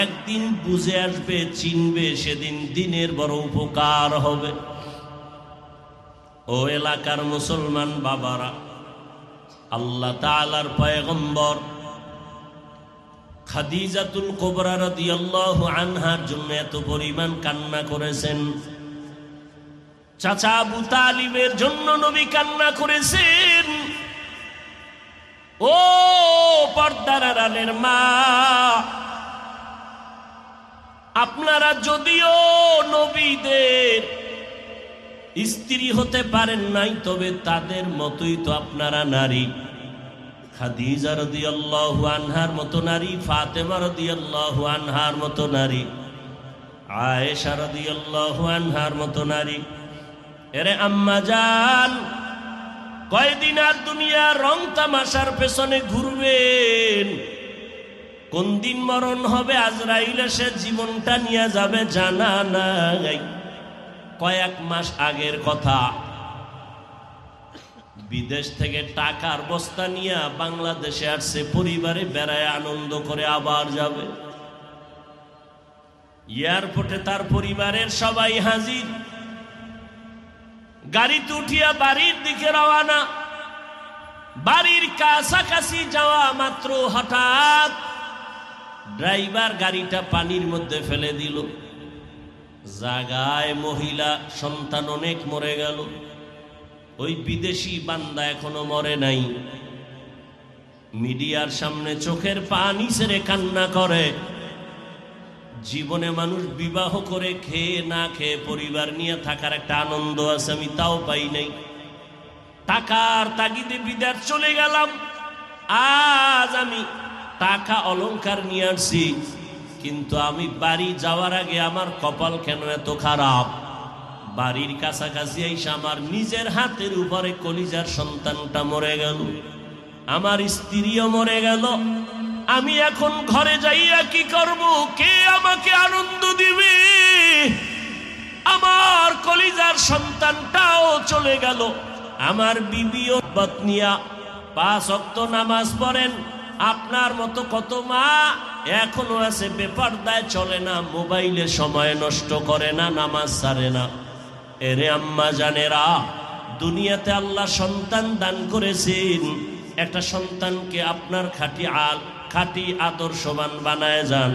একদিন বুঝে আসবে, চিনবে, সেদিন দিনের বড় উপকার হবে। ও এলাকার মুসলমান বাবারা, আল্লাহ তাআলার পয়গম্বর খাদিজাতুল কুবরা রাদিয়াল্লাহু আনহার জন্য এত পরিমাণ কান্না করেছেন। চাচা আবু তালিবের জন্য নবী কান্না করেছেন। ও পর্দার আড়ালের মা, আপনারা যদিও নবীদের স্ত্রী হতে পারেন নাই, তবে তাদের মতোই তো আপনারা নারী। খাদিজা রাদিয়াল্লাহু আনহার মতো নারী, ফাতেমা রাদিয়াল্লাহু আনহার মতো নারী, আয়েশা রাদিয়াল্লাহু আনহার মতো নারী। এরে আম্মা জান, কয়দিন আর দুনিয়ার রং তামাশার পেছনে ঘুরবেন? কোন দিন মরণ হবে, আজরাইল এসে জীবনটা নিয়ে যাবে জানা নাই। কয়েক মাস আগের কথা, বিদেশ থেকে টাকার বস্তা নিয়ে বাংলাদেশে আসছে, পরিবারে বেড়ায় আনন্দ করে আবার যাবে। এয়ারপোর্টে তার পরিবারের সবাই হাজির। গাড়িতে উঠিয়া বাড়ির দিকে রওনা। বাড়ির কাছাকাছি যাওয়া মাত্র হঠাৎ ড্রাইভার গাড়িটা পানির মধ্যে ফেলে দিল। জাগায় মহিলা সন্তান অনেক মরে গেল। ওই বিদেশি বান্দা এখনো মরে নাই। মিডিয়ার সামনে চোখের পানি ছেড়ে কান্না করে। জীবনে মানুষ বিবাহ করে খেয়ে না খেয়ে পরিবার নিয়ে থাকার একটা আনন্দ আছে, আমি তাও পাই নাই। টাকার তাগিদে বিদেশ চলে গেলাম। আজ আমি টাকা অলংকার নিয়ে আসছি, কিন্তু আমি বাড়ি যাওয়ার আগে আমার কপাল কেন এত খারাপ। বাড়ির কাছাকাছি এসে আমার নিজের হাতের উপরে কলিজার সন্তানটা মরে গেল, আমার স্ত্রীও মরে গেল। আমি এখন ঘরে যাইয়া কি করব? কে আমাকে আনন্দ দিবে? আমার কলিজার সন্তানটাও চলে গেল। আমার বিবিও পত্নিয়া 5 ওয়াক্ত নামাজ পড়েন। আপনার মতো কত মা এখনো আছে বেপরদায় চলে না, মোবাইলে সময় নষ্ট করে না, নামাজ ছাড়ে না। এরে আম্মা জানেরা, দুনিয়াতে আল্লাহ সন্তান দান করেছেন। একটা সন্তানকে আপনার খাঁটি আদর্শবান বানায় যান।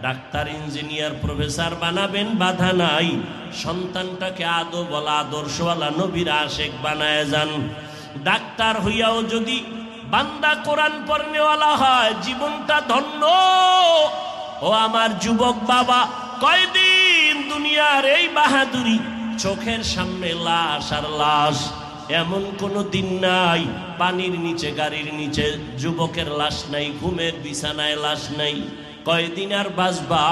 ডাক্তার, ইঞ্জিনিয়ার, প্রফেসর বানাবেন, বাধা নাই। সন্তানটাকে আদবওয়ালা, আদর্শওয়ালা, নবীর আশেক বানায় যান। ডাক্তার হইয়াও যদি বান্দা কোরআন পড়নেওয়ালা হয়, জীবনটা ধন্য। ও আমার যুবক বাবা, কয়দিন দুনিয়ার এই বাহাদুরি, চোখের সামনে লাশ আর লাশ। এমন কোনো দিন নাই পানির নিচে, গাড়ির নিচে যুবকের লাশ নাই, ঘুমের বিছানায় লাশ নাই। কয়দিন আর বাঁচবা?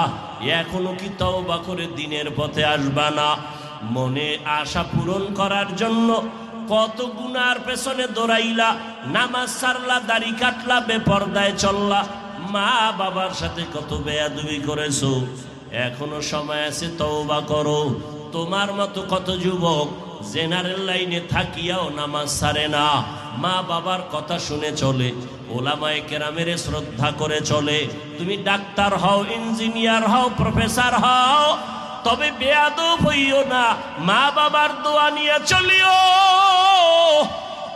এখনো কি তওবা করে দিনের পথে আসবা না? মনে আশা পূরণ করার জন্য কত গুনার পেছনে দৌড়াইলা, নামাজ ছাড়লা, দাড়ি কাটলা, বেপরদায় চললা, মা বাবার সাথে কত বেয়াদবি করেছো। এখনো সময় আছে, তওবা করো। তোমার মতো কত যুবক জেনারেল লাইনে থাকিয়াও নামাজ ছাড়ে না, মা বাবার কথা শুনে চলে, ওলামায়ে কেরামের শ্রদ্ধা করে চলে। তুমি ডাক্তার হও, ইঞ্জিনিয়ার হও, প্রফেসর হও, তবে বেয়াদব হইও না, মা বাবার দোয়া নিয়ে চলিও।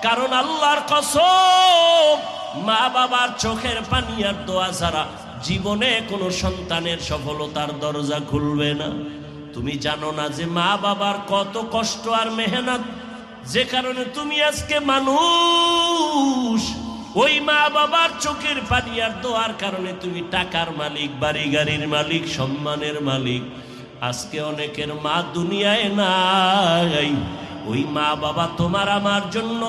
কারণ আল্লাহর কসম, মা বাবার চোখের পানি আর দোয়া ছাড়া জীবনে কোনো সন্তানের সফলতার দরজা খুলবে না। তুমি জানো না যে মা বাবার কত কষ্ট আর মেহনত, যে কারণে তুমি আজকে মানুষ। ওই মা বাবার চোখের পানি আর দোয়ার কারণে তুমি টাকার মালিক, বাড়ি গাড়ির মালিক, সম্মানের মালিক। আজকে অনেকের মা দুনিয়ায় নাই। ওই মা বাবা তোমার আমার জন্য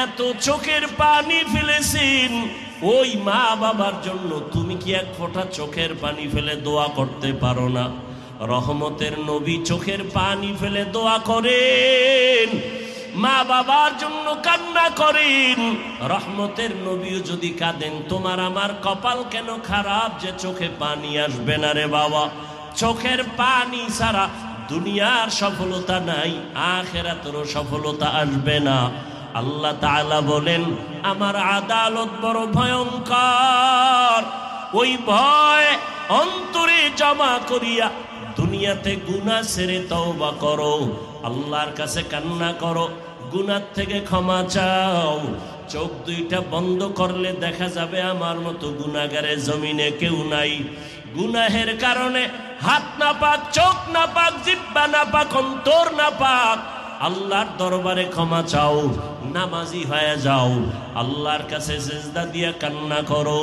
এত চোখের পানি ফেলেছেন। ওই মা বাবার জন্য তুমি কি এক ফোঁটা চোখের পানি ফেলে দোয়া করতে পারো না? রহমতের নবী চোখের পানি ফেলে দোয়া করেন, মা বাবার জন্য কান্না করেন। রহমতের নবীও যদি কাঁদেন, তোমার আমার কপাল কেন খারাপ যে চোখে পানি আসবে না রে বাবা? চোখের পানি ছাড়া দুনিয়ার সফলতা নাই, আখিরাতেরও সফলতা আসবে না। আল্লাহ তাআলা বলেন, আমার আদালত বড় ভয়ঙ্কর। ওই ভয় অন্তরে জমা করিয়া দুনিয়াতে গুনাহ ছেড়ে তওবা করো, আল্লাহর কাছে কান্না করো, গুনাহ থেকে ক্ষমা চাও। চোখ দুইটা বন্ধ করলে দেখা যাবে আমার মতো গুনাহগারের জমিনে কেউ নাই। গুনাহের কারণে হাত না পাক, চোখ না পাক, জিহ্বা না পাক, অন্তর না পাক। আল্লাহর দরবারে ক্ষমা চাও, নামাজি হয়ে যাও, আল্লাহর কাছে সিজদা দিয়া কান্না করো।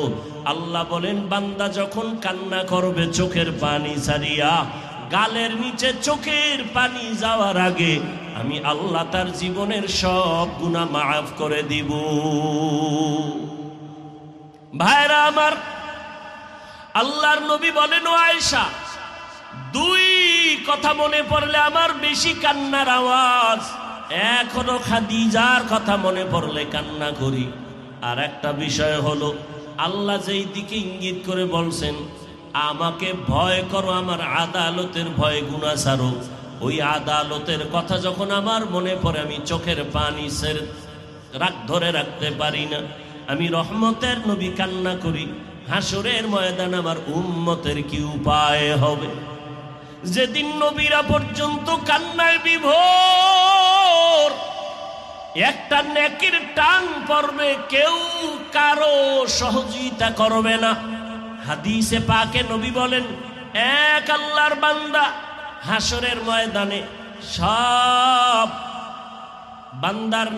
আল্লাহ বলেন বান্দা যখন কান্না করবে চোখের পানি ছাড়িয়া, গালের নিচে চোখের পানি যাওয়ার আগে আমি আল্লাহ তার জীবনের সব গুনাহ মাফ করে দিব। ভাইরা আমার, আল্লাহর নবী বলেন ও আয়েশা, দুই কথা মনে পড়লে আমার বেশি কান্নার আওয়াজ। এখনো খাদিজার কথা মনে পড়লে কান্না করি। আর একটা বিষয় হলো, আল্লাহ যেই দিকে ইঙ্গিত করে বলছেন আমাকে ভয় করো, আমার আদালতের ভয়, গুনাহ ছাড়ো, ওই আদালতের কথা যখন আমার মনে পড়ে আমি চোখের পানি ধরে রাখতে পারি না। আমি রহমতের নবী কান্না করি, হাসরের ময়দান আমার উম্মতের কি উপায় হবে? যেদিন নবীরা পর্যন্ত কান্নায় বিভোর, একটা নেকির টান পড়বে, কেউ কারো সহযোগিতা করবে না। হাদিসে পাকে নবী বলেন এক আল্লাহর বান্দা হাসরের ময়দানে সব বান্দার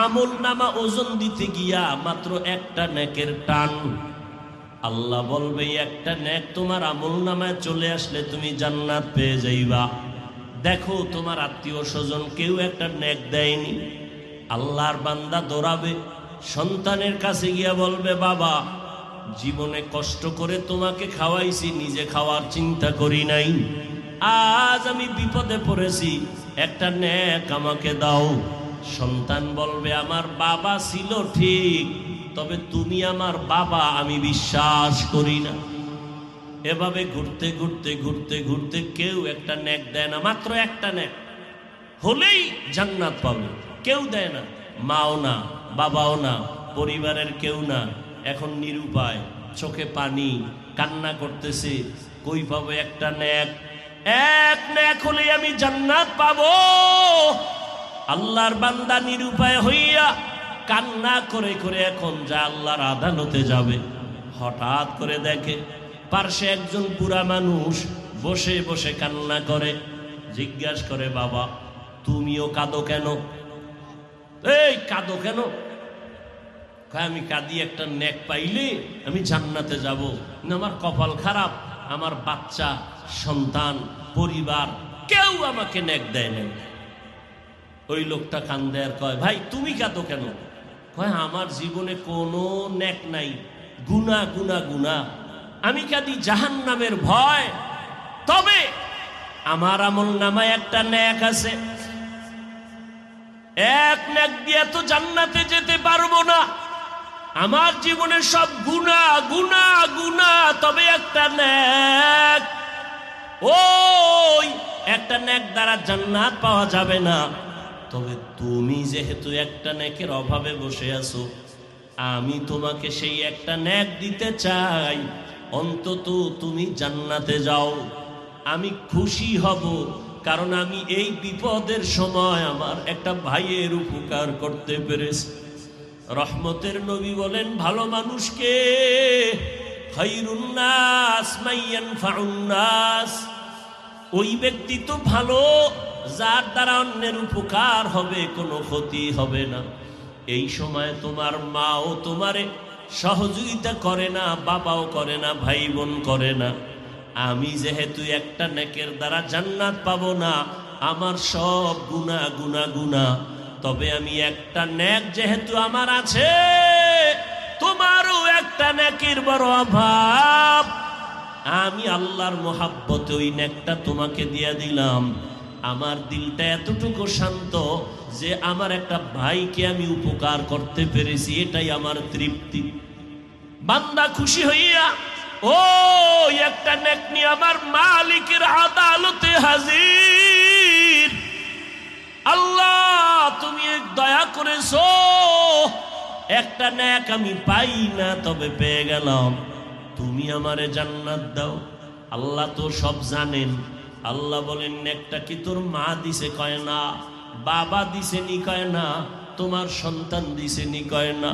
আমল নামা ওজন দিতে গিয়া মাত্র একটা নেকের টান, আল্লাহ বলবে একটা নেক তোমার আমল নামায় চলে আসলে তুমি জান্নাত পেয়ে যাইবা। দেখো তোমার আত্মীয় স্বজন কেউ একটা নেক দেয়নি, আল্লাহর বান্দা দৌড়াবে, সন্তানের কাছে গিয়া বলবে বাবা জীবনে কষ্ট করে তোমাকে খাওয়াইছি, নিজে খাওয়ার চিন্তা করি নাই, আজ আমি বিপদে পড়েছি, একটা নেক আমাকে দাও। সন্তান বলবে আমার বাবা ছিল ঠিক, তবে তুমি আমার বাবা আমি বিশ্বাস করি না। এভাবে ঘুরতে ঘুরতে ঘুরতে ঘুরতে কেউ একটা নেক দেয় না, মাত্র একটা নেক হলেই জান্নাত পাবে, কেউ দেয় না, মাও না, বাবাও না, পরিবারের কেউ না। এখন নিরুপায়, চোখে পানি, কান্না করতেছে, কই পাবো একটা নেক? এক নেক হলে আমি জান্নাত পাবো। আল্লাহর বান্দা নিরুপায় হইয়া কান্না করে করে এখন যা আল্লাহর আদালতে যাবে, হঠাৎ করে দেখে পার্শ্বে একজন বুড়া মানুষ বসে বসে কান্না করে। জিজ্ঞাসা করে বাবা তুমিও কাঁদো কেন? এই কাঁদো কেন? আমি কাঁদি একটা নেক পাইলে আমি জান্নাতে যাব, না আমার কপাল খারাপ, আমার বাচ্চা সন্তান পরিবার কেউ আমাকে নেক দেয় না। ওই লোকটা কান্দে আর কয় ভাই তুমি কাঁদো কেন? কয় আমার জীবনে কোনো নেক নাই, গুনাহ গুনাহ গুনাহ, আমি কাঁদি জাহান্নামের ভয়। তবে আমার আমল নামায় একটা নেক আছে, এক নেক দিয়ে তো জান্নাতে যেতে পারবো না, আমার জীবনের সব গুনাহ গুনাহ গুনাহ, তবে একটা নেক, ওই একটা নেক দ্বারা জান্নাত পাওয়া যাবে না। তবে তুমি যেহেতু একটা নেকের অভাবে বসে আছো, আমি তোমাকে সেই একটা নেক দিতে চাই, অন্তত তুমি জান্নাতে যাও, আমি খুশি হব। কারণ আমি এই বিপদের সময় আমার একটা ভাইয়ের উপকার করতে পেরেছি। রহমতের নবী বলেন ভালো মানুষকে খায়রুন নাস মাইয়ানফাউন নাস, ওই ব্যক্তি তো ভালো যার দ্বারা অন্যের উপকার হবে, কোনো ক্ষতি হবে না। এই সময় তোমার মাও তোমারে সহযোগিতা করে না, বাবাও করে না, ভাই বোন করে না। আমি যেহেতু একটা নেকের দ্বারা জান্নাত পাবো না, আমার সব গুনাহ গুনাহ গুনাহ, তবে আমি একটা নেক যেহেতু আমার আছে, তোমারও একটা নেকের বড় অভাব, আমি আল্লাহর মোহাব্বতে ওই নেকটা তোমাকে দিয়ে দিলাম। আমার দিলটা এতটুকু শান্ত যে আমার একটা ভাইকে আমি উপকার করতে পেরেছি, এটাই আমার তৃপ্তি। বান্দা খুশি হইয়া ও একটা নেক নিয়ে আমার মালিকের আদালতে হাজির। আল্লাহ তুমি দয়া করেছো, একটা নেক আমি পাই না তবে পেয়ে গেলাম, তুমি আমারে জান্নাত দাও। আল্লাহ তো সব জানেন। আল্লাহ বলেন নেকটা কি তোর মা দিছে? কয় না। বাবা দিছে নি? কয় না। তোমার সন্তান দিছে নি? কয় না।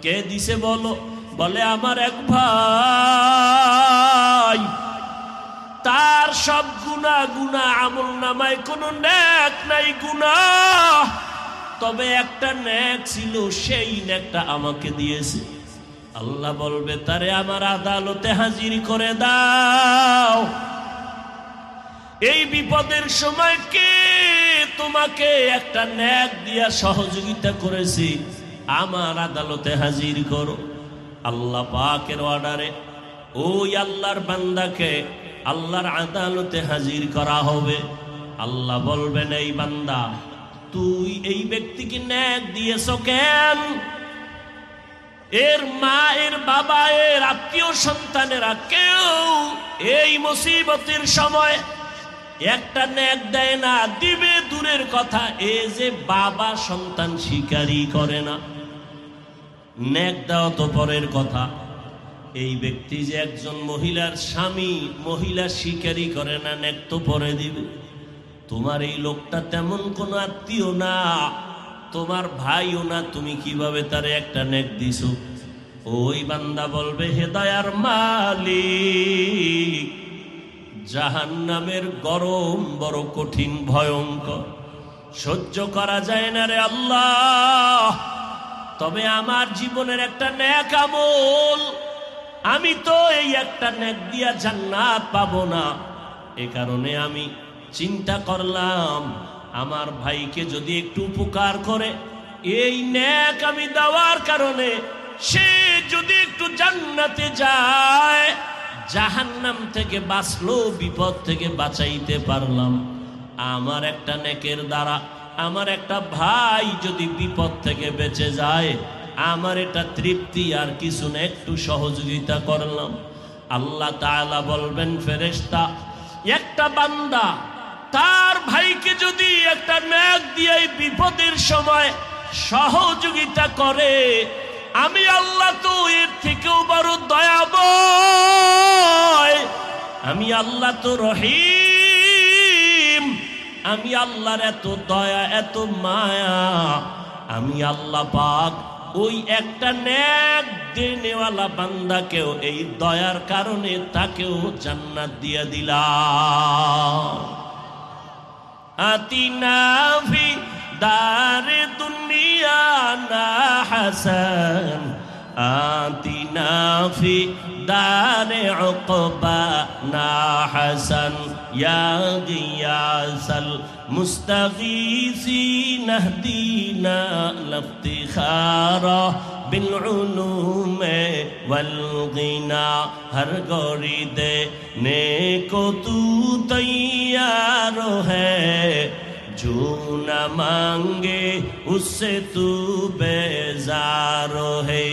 কে দিছে বলো? বলে আমার এক ভাই, তার সব গুনাহ আমল নামায় কোনো নেক নাই, গুনাহ। তবে একটা নেক ছিল, সেই নেকটা আমাকে দিয়েছে। আল্লাহ বলবে তারে আমার আদালতে হাজির করে দাও। এই বিপদের সময় কে তোমাকে একটা নেক দিয়া সহযোগিতা করেছে? আমার আদালতে হাজির করো। আল্লাহ পাকের অর্ডারে ওই আল্লাহর বান্দাকে আল্লাহর আদালতে হাজির করা হবে। আল্লাহ বলবেন এই বান্দা, তুই এই ব্যক্তিকে নেক দিয়েছ কেন? এর মা, এর বাবা, এর আত্মীয় সন্তানেরা কেউ এই মুসিবতের সময় একটা নেক দেয় না। দিবে দূরের কথা, এ যে বাবা সন্তান স্বীকারই করে না। নেক দেওয়া তো পরের কথা, এই ব্যক্তি যে একজন মহিলার স্বামী, মহিলা স্বীকারই করে না, নেক তো পরে দিবে। তোমার এই লোকটা তেমন কোনো আত্মীয় না, তোমার ভাইও না, তুমি কিভাবে তারে একটা নেক দিছো? ওই বান্দা বলবে হে দয়ার মালিক, জাহান্নামের গরম বড় কঠিন ভয়ঙ্কর, সহ্য করা যায় না রে আল্লাহ। তবে আমার জীবনের একটা নেক আমল, আমি তো এই একটা নেক দিয়া জান্নাত পাবো না। এ কারণে আমি চিন্তা করলাম আমার ভাইকে যদি একটু উপকার করে, এই নেক আমি দেওয়ার কারণে সে যদি একটু জান্নাতে যায়, জাহান্নাম থেকে বাঁচলো, বিপদ থেকে বাঁচাইতে পারলাম। আমার একটা নেকের দ্বারা আমার একটা ভাই যদি বিপদ থেকে বেঁচে যায়, আমার এটা তৃপ্তি, আর কিছু না, একটু সহযোগিতা করলাম। আল্লাহ তাআলা বলবেন ফেরেশতা, একটা বান্দা তার ভাইকে যদি একটা নেক দিয়ে বিপদের সময় সহযোগিতা করে, আমি আল্লাহ তো এর থেকেও বড় দয়াময়, আমি আল্লাহ তো রহিম, আমি আল্লাহর এত দয়া, এত মায়া, আমি আল্লাহ পাক ওই একটা নেক দেনেওয়ালা বান্দাকেও এই দয়ার কারণে তাকেও জান্নাত দিয়ে দিলাম। আতিনা ফি দারে দুনিয়া না হাসান, আতিনা ফি দারে উকবা না হাসান, ইয়া গিয়াসাল মুস্তাগীসিন ইহদিনা লিফতিখারা বিল উলুমে ওয়াল গিনা, হর গরি দেনে কো তু তৈয়ার হ্যায়, जो न मांगे उससे तू बेजार है।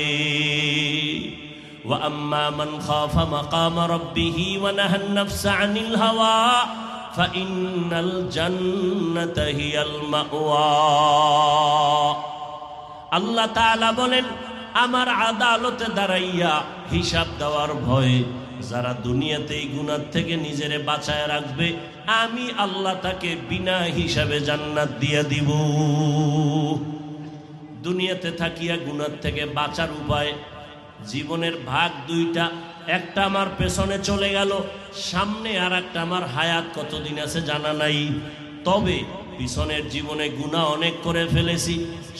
वअम्मा मन खाफ मकाम रब्बिह वनहा नफ्स अनिल हवा फइन्नल जन्नत हियल मावा। আল্লাহ তাআলা বলেন, আমার আদালতে দাঁড়াইয়া হিসাব দেওয়ার ভয়ে যারা দুনিয়াতে এই গুনাহ থেকে নিজেরে বাঁচায় রাখবে, আমি আল্লাহ তাকে বিনা হিসাবে জান্নাত দিয়ে দিব। দুনিয়াতে থাকিয়া গুনাহ থেকে বাঁচার উপায়, জীবনের ভাগ দুইটা, একটা আমার পেছনে চলে গেল, সামনে আর একটা আমার হায়াত কতদিন আছে জানা নাই। তবে পিছনের জীবনে গুনাহ অনেক করে ফেলেছি,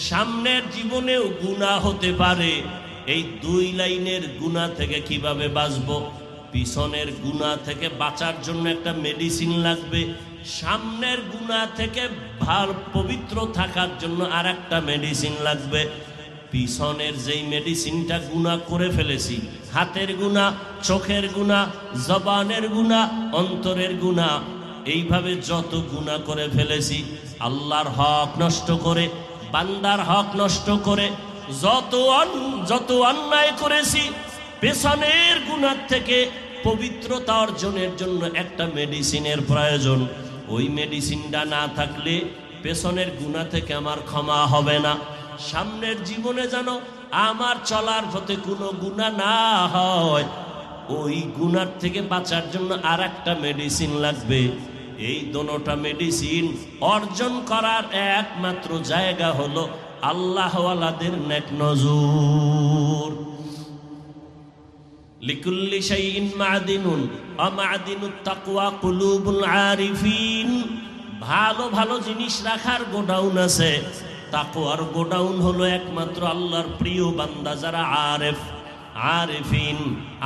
সামনের জীবনেও গুনাহ হতে পারে। এই দুই লাইনের গুনাহ থেকে কিভাবে বাঁচবো? পিছনের গুনাহ থেকে বাঁচার জন্য একটা মেডিসিন লাগবে, সামনের গুনাহ থেকে পবিত্র থাকার জন্য আর একটা মেডিসিন লাগবে। পিছনের যেই মেডিসিনটা গুনাহ করে ফেলেছি, হাতের গুনাহ, চোখের গুনাহ, জবানের গুনাহ, অন্তরের গুনাহ, এইভাবে যত গুনাহ করে ফেলেছি, আল্লাহর হক নষ্ট করে, বান্দার হক নষ্ট করে, যত অন্যায় করেছি, পেছনের গুনাহ থেকে পবিত্রতা অর্জনের জন্য একটা মেডিসিনের প্রয়োজন। ওই মেডিসিনটা না থাকলে পেছনের গুনাহ থেকে আমার ক্ষমা হবে না। সামনের জীবনে যেন আমার চলার পথে কোনো গুনাহ না হয়, ওই গুনার থেকে বাঁচার জন্য আর একটা মেডিসিন লাগবে। এই দোনোটা মেডিসিন অর্জন করার একমাত্র জায়গা হলো আল্লাহওয়ালাদের নেক নজর। লিকুল্লি শাইইন মাদিনুন ওয়া মাদিনুত তাকওয়া কুলুবুল আরিফিন। ভালো ভালো জিনিস রাখার গোডাউন আছে, তাকওয়ার গোডাউন হলো একমাত্র আল্লাহর প্রিয় বান্দা যারা আরেফ, আরিফিন,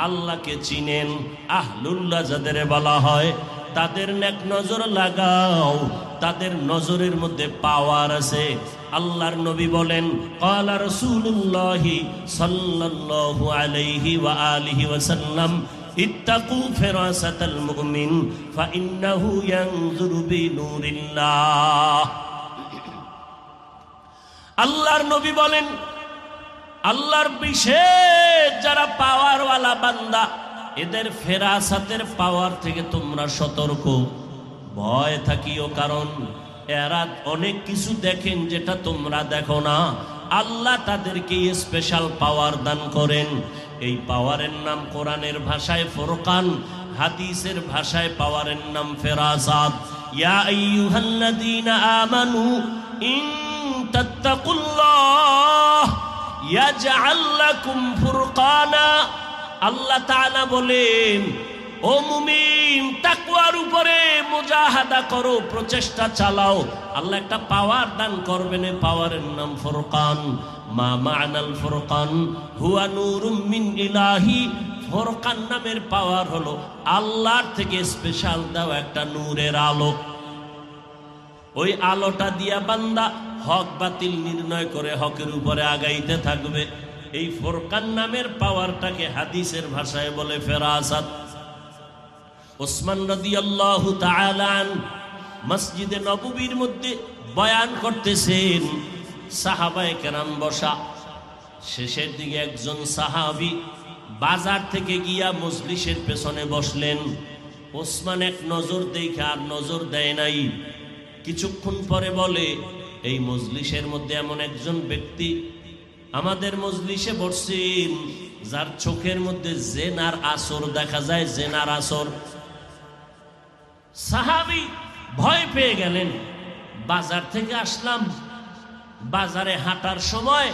আল্লাহকে চিনেন, আহলুল্লাহ যাদের বলা হয়, তাদের নেক নজর লাগাও। তাদের নজরের মধ্যে পাওয়ার আছে। আল্লাহর নবী বলেন, ক্বালা রাসূলুল্লাহ সাল্লাল্লাহু আলাইহি ওয়া আলিহি ওয়াসাল্লাম, ইত্তাকু ফিরাসাতাল মুমিন ফাইন্নাহু ইয়ানজুরু বিনুরিল্লাহ। আল্লাহর নবী বলেন, আল্লাহর বিশেষ যারা পাওয়ারওয়ালা বান্দা, এদের ফেরাসাতের পাওয়ার থেকে তোমরা সতর্ক, ভয় থাকিও। কারণ এরা অনেক কিছু দেখেন যেটা তোমরা দেখো না। আল্লাহ তাদেরকে স্পেশাল পাওয়ার দান করেন। এই পাওয়ারের নাম কোরআনের ভাষায় ফুরকান, হাদিসের ভাষায় পাওয়ারের নাম ফেরাসাত। ইয়া আইয়ুহাল্লাযীনা আমানু ইন তাত্তাকুল্লাহ ইয়াজআল লাকুম ফুরকানা। আল্লাহ তাআলা বলেন, ও মুমিন, তাকওয়ার উপরে মুজাহাদা করো, প্রচেষ্টা চালাও, আল্লাহ একটা পাওয়ার দান করবেন। এই পাওয়ারের নাম ফুরকান। মা মা'নাল ফুরকান হুয়া নূরুম মিন ইলাহি। ফুরকান নামের পাওয়ার হলো আল্লাহর থেকে স্পেশাল দেওয়া একটা নূরের আলো। ওই আলোটা দিয়া বান্দা হক বাতিল নির্ণয় করে হকের উপরে আগাইতে থাকবে। এই ফুরকান নামের পাওয়ারটাকে হাদিসের ভাষায় বলে ফেরাসাত। ওসমান রাদিয়াল্লাহু তাআলা আনহু মসজিদে নববীর মধ্যে বয়ান করতেছেন, সাহাবায়ে কেরাম বসা। শেষের দিকে একজন সাহাবী বাজার থেকে গিয়া মজলিসের পেছনে বসলেন। ওসমান এক নজর দেখে আর নজর দেয় নাই। কিছুক্ষণ পরে বলে, এই মজলিসের মধ্যে এমন একজন ব্যক্তি আমাদের মজলিসে বসছেন যার চোখের মধ্যে জেনার আসর দেখা যায়, জেনার আসর। সাহাবী ভয় পেয়ে গেলেন। বাজার থেকে আসলাম, বাজারে হাঁটার সময়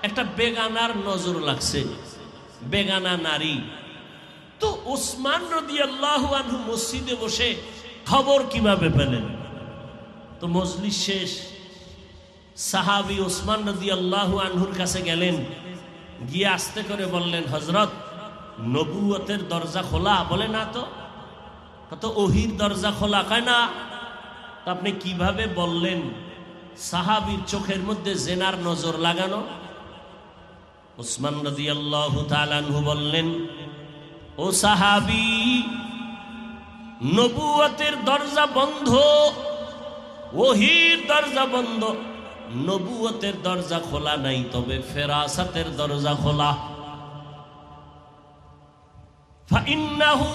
একটা বেগানার নজর লাগছে, বেগানা নারী। তো ওসমান রাদিয়াল্লাহু আনহু মসজিদে বসে খবর কিভাবে পেলেন? তো মজলিস শেষ, সাহাবী ওসমান রাদিয়াল্লাহু আনহুর কাছে গেলেন, গিয়ে আস্তে করে বললেন, হযরত, নবুয়তের দরজা খোলা? বলে না তো। কত ওহির দরজা খোলা? কয় না। তা আপনি কিভাবে বললেন সাহাবীর চোখের মধ্যে জেনার নজর লাগানো? ওসমান রাদিয়াল্লাহু তাআলা আনহু বললেন, ও সাহাবী, নবুয়তের দরজা বন্ধ, ওহির দরজা বন্ধ, নবুয়তের দরজা খোলা নাই, তবে ফেরাসাতের দরজা খোলা। ফাইন্নাহু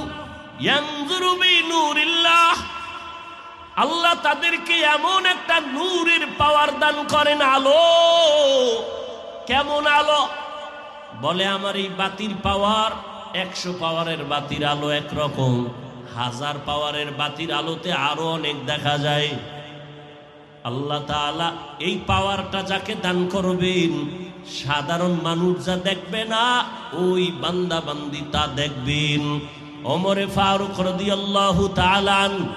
ইয়ানজুরু বিনুরিল্লাহ। আল্লাহ তাদেরকে এমন একটা নূরের পাওয়ার দান করেন, আলো। কেমন আলো? বলে, আমার এই বাতির পাওয়ার 100 পাওয়ারের বাতির আলো একরকম, 1000 পাওয়ারের বাতির আলোতে আরো অনেক দেখা যায়। আল্লাহ তাআলা এই পাওয়ারটা যাকে দান করবেন, সাধারণ মানুষ যা দেখবে না, ওই বান্দা বান্দি তা দেখবেন। ওমরে ফারুক রাদিয়াল্লাহু তাআলা আনহু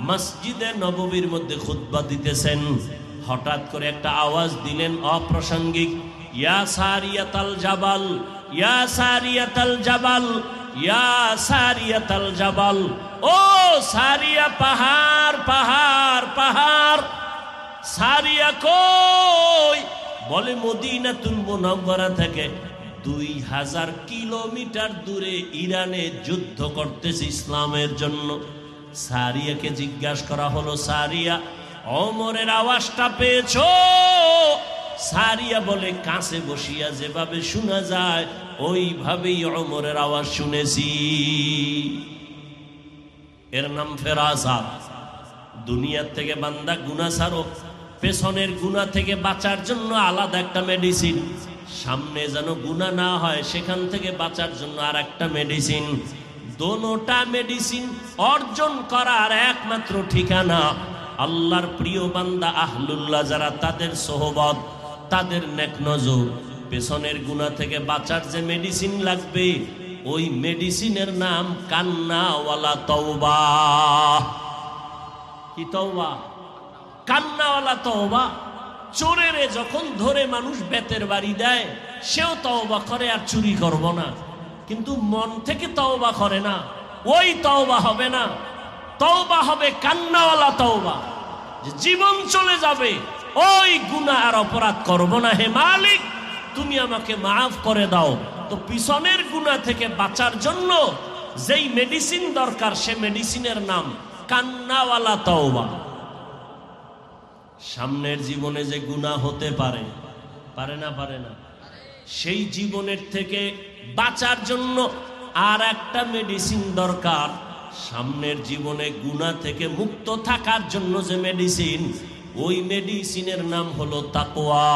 মসজিদে নববীর মধ্যে খুতবা দিতেছেন। হঠাৎ করে একটা আওয়াজ দিলেন অপ্রাসঙ্গিক, ইয়া সারিয়াতাল জাবাল, ইয়া সারিয়াতাল জাবাল, ইয়া সারিয়াতাল জাবাল। ও সারিয়া, পাহাড় পাহাড় পাহাড়। সারিয়া কই? বলে, মদিনাতুল মুনাওয়ারা থেকে 2000 কিলোমিটার দূরে ইরানে যুদ্ধ করতেছে ইসলামের জন্য। সারিয়াকে জিজ্ঞাসা করা হলো, সারিয়া, ওমরের আওয়াজটা পেয়েছো? সারিয়া বলে, কাছে বসিয়া যেভাবে শোনা যায় ওইভাবেই ওমরের আওয়াজ শুনেছি। এর নাম ফেরাসাত। দুনিয়ার থেকে বান্দা গুনাহ ছাড়ো, পেছনের গুনাহ থেকে বাঁচার জন্য আলাদা একটা মেডিসিন। সামনে যেন গুনাহ না হয় সেখান থেকে বাঁচার জন্য আর একটা মেডিসিন। দোনোটা মেডিসিন অর্জন করার একমাত্র ঠিকানা আল্লাহর প্রিয় বান্দা আহলুল্লাহ যারা, তাদের সোহবত, তাদের নেক নজর। পেছনের গুনাহ থেকে বাঁচার যে মেডিসিন লাগবে ওই মেডিসিনের নাম কান্নাওয়ালা তওবা। কি তওবা? কান্নাওয়ালা তওবা। চোরেরে যখন ধরে মানুষ বেতের বাড়ি দেয় সেও তওবা করে আর চুরি করব না, কিন্তু মন থেকে তওবা করে না, ওই তওবা হবে না। তওবা হবে কান্নাওয়ালা তওবা, যে জীবন চলে যাবে ওই গুনাহ আর অপরাধ করব না, হে মালিক তুমি আমাকে মাফ করে দাও। তো পিছনের গুনাহ থেকে বাঁচার জন্য যেই মেডিসিন দরকার সে মেডিসিনের নাম কান্নাওয়ালা তওবা। সামনের জীবনে যে গুনাহ হতে পারে, পারে না, সেই জীবনের থেকে বাঁচার জন্য আর একটা মেডিসিন দরকার। সামনের জীবনে গুনাহ থেকে মুক্ত থাকার জন্য যে মেডিসিন, ওই মেডিসিনের নাম হলো তাকওয়া।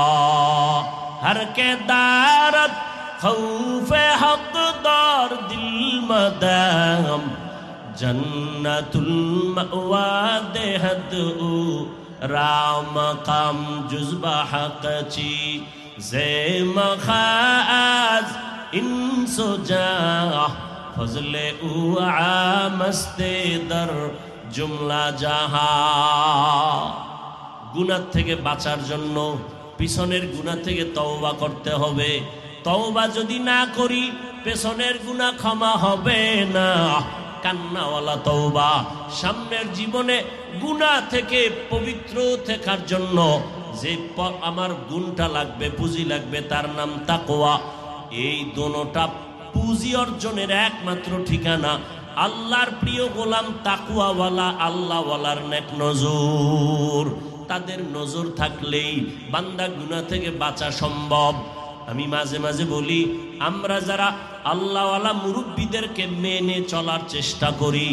হর কে দারত খৌফে হকদার দিল মদাম জন্নতুল মাওয়া দেহদ রাম কাম জুজবা হকচি জে মখাজ ইনসো জা ফজলে উ আমস্তে দর জুমলা জাহা। গুনাহ থেকে বাঁচার জন্য পিছনের গুনাহ থেকে তওবা করতে হবে। তওবা যদি না করি পেছনের গুনাহ ক্ষমা হবে না। কান্নাওয়ালা তওবা। সামনের জীবনে গুনাহ থেকে পবিত্র থাকার জন্য যে আমার গুণটা লাগবে, পুঁজি লাগবে, তার নাম তাকওয়া। এই দোনোটা পুঁজি অর্জনের একমাত্র ঠিকানা আল্লাহর প্রিয় গোলাম তাকওয়াওয়ালা, আল্লাহওয়ালার নেক নজর। তাদের নজর থাকলেই বান্দা গুনাহ থেকে বাঁচা সম্ভব। আমি মাঝে মাঝে বলি, আমরা যারা আল্লাহওয়ালা মুরব্বীদেরকে মেনে চলার চেষ্টা করি,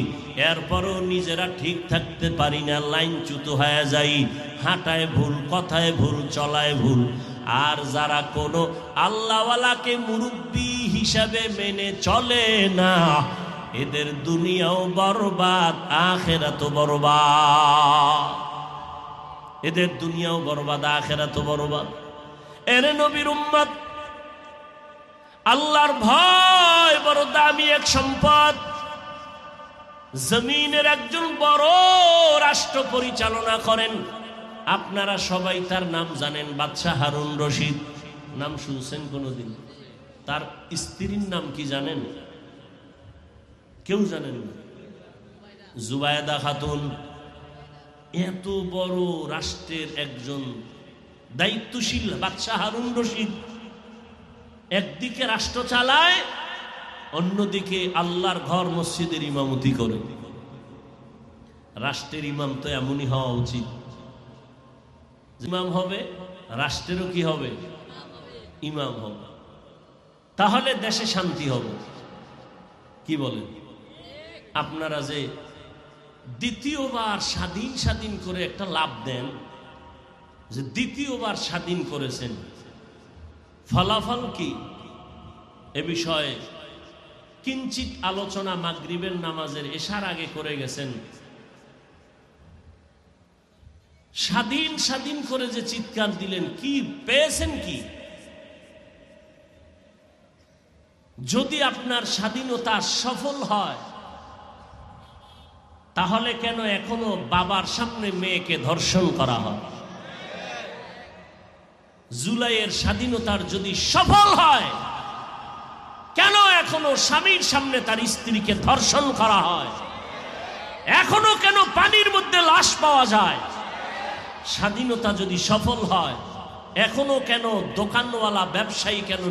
এরপরও নিজেরা ঠিক থাকতে পারি না, লাইনচ্যুত হয়ে যাই, হাঁটায় ভুল, কথায় ভুল, চলায় ভুল। আর যারা কোনো আল্লাহওয়ালাকে মুরব্বী হিসাবে মেনে চলে না, এদের দুনিয়াও বরবাদ, আখিরাতও বরবাদ। এদের দুনিয়াও বরবাদ, আখিরাতও বরবাদ। এর নবীর উম্মত, আল্লাহর ভয় বড় দামি এক সম্পদ। জমিনের একজন বড় রাষ্ট্র পরিচালনা করেন, আপনারা সবাই তার নাম জানেন, বাদশাহ হারুন রশিদ। নাম শুনছেন কোনোদিন? তার স্ত্রীর নাম কি জানেন? কেউ জানেন না? জুবায়দা খাতুন। এত বড় রাষ্ট্রের একজন দায়িত্বশীল বাদশাহ হারুন রশিদ একদিকে রাষ্ট্র চালায়, অন্যদিকে আল্লাহর ঘর মসজিদের ইমামতি করে। রাষ্ট্রের ইমাম তো এমনই হওয়া উচিত। ইমাম হবে, রাষ্ট্রেরও কি হবে? ইমাম হবে। তাহলে দেশে শান্তি হবে। কি বলেন? আপনারা যে দ্বিতীয়বার স্বাধীন করে একটা লাভ দেন, যে দ্বিতীয়বার স্বাধীন করেছেন, ফলাফল কি এ বিষয়ে কিঞ্চিত আলোচনা মাগরিবের নামাজের এশার আগে করে গেছেন। স্বাধীন করে যে চিৎকার দিলেন, কি পেয়েছেন? কি যদি আপনার স্বাধীনতা সফল হয়, তাহলে কেন এখনো বাবার সামনে মেয়েকে ধর্ষণ করা হয়? জুলাইয়ের স্বাধীনতার যদি সফল হয়, কেন এখনো স্বামীর সামনে তার স্ত্রীকে ধর্ষণ করা হয়? এখনো কেন পানির মধ্যে লাশ পাওয়া যায়? স্বাধীনতা যদি সফল হয়, এখনো কেন দোকানওয়ালা ব্যবসায়ী কেন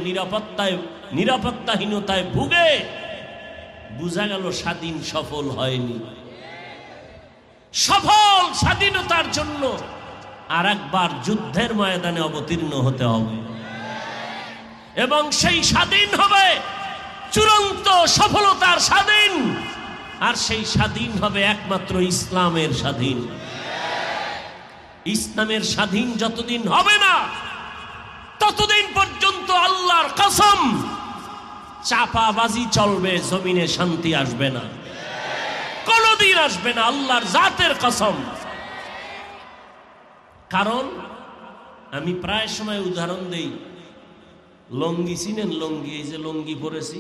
নিরাপত্তাহীনতায় ভুগে? বোঝা গেল স্বাধীন সফল হয়নি। সফল স্বাধীনতার জন্য আর একবার যুদ্ধের ময়দানে অবতীর্ণ হতে হবে, এবং সেই স্বাধীন হবে চূড়ান্ত সফলতার স্বাধীন। আর সেই স্বাধীন হবে একমাত্র ইসলামের স্বাধীন। ইসলামের স্বাধীন যতদিন হবে না, ততদিন পর্যন্ত চাপাবাজি চলবে, জমিনে শান্তি আসবে না, কোনদিন আসবে না, আল্লাহর জাতের কসম। কারণ আমি প্রায় সময় উদাহরণ দেই, লঙ্গি চিনেন? লঙ্গি, এই যে লঙ্গি পরেছি,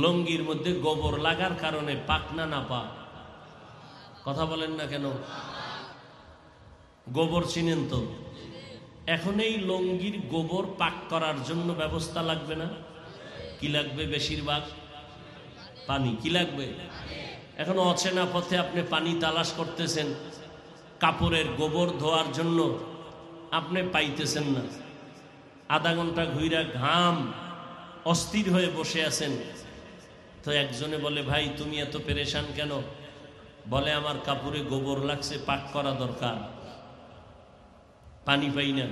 লঙ্গির মধ্যে গোবর লাগার কারণে পাকনা না পা, কথা বলেন না কেন? গোবর চিনেন তো? এখন এই লঙ্গির গোবর পাক করার জন্য ব্যবস্থা লাগবে না? কি লাগবে? বেশিরভাগ পানি। কি লাগবে? এখন অচেনা পথে আপনি পানি তালাশ করতেছেন, কাপড়ের গোবর ধোয়ার জন্য আপনি পাইতেছেন না, আধা ঘন্টা ঘুইরা ঘাম অস্থির হয়ে বসে আছেন। তো একজনে বলে, ভাই তুমি এত পেরেশান কেন? বলে, আমার কাপড়ে গোবর লাগছে, পাক করা দরকার, পানি পাই না।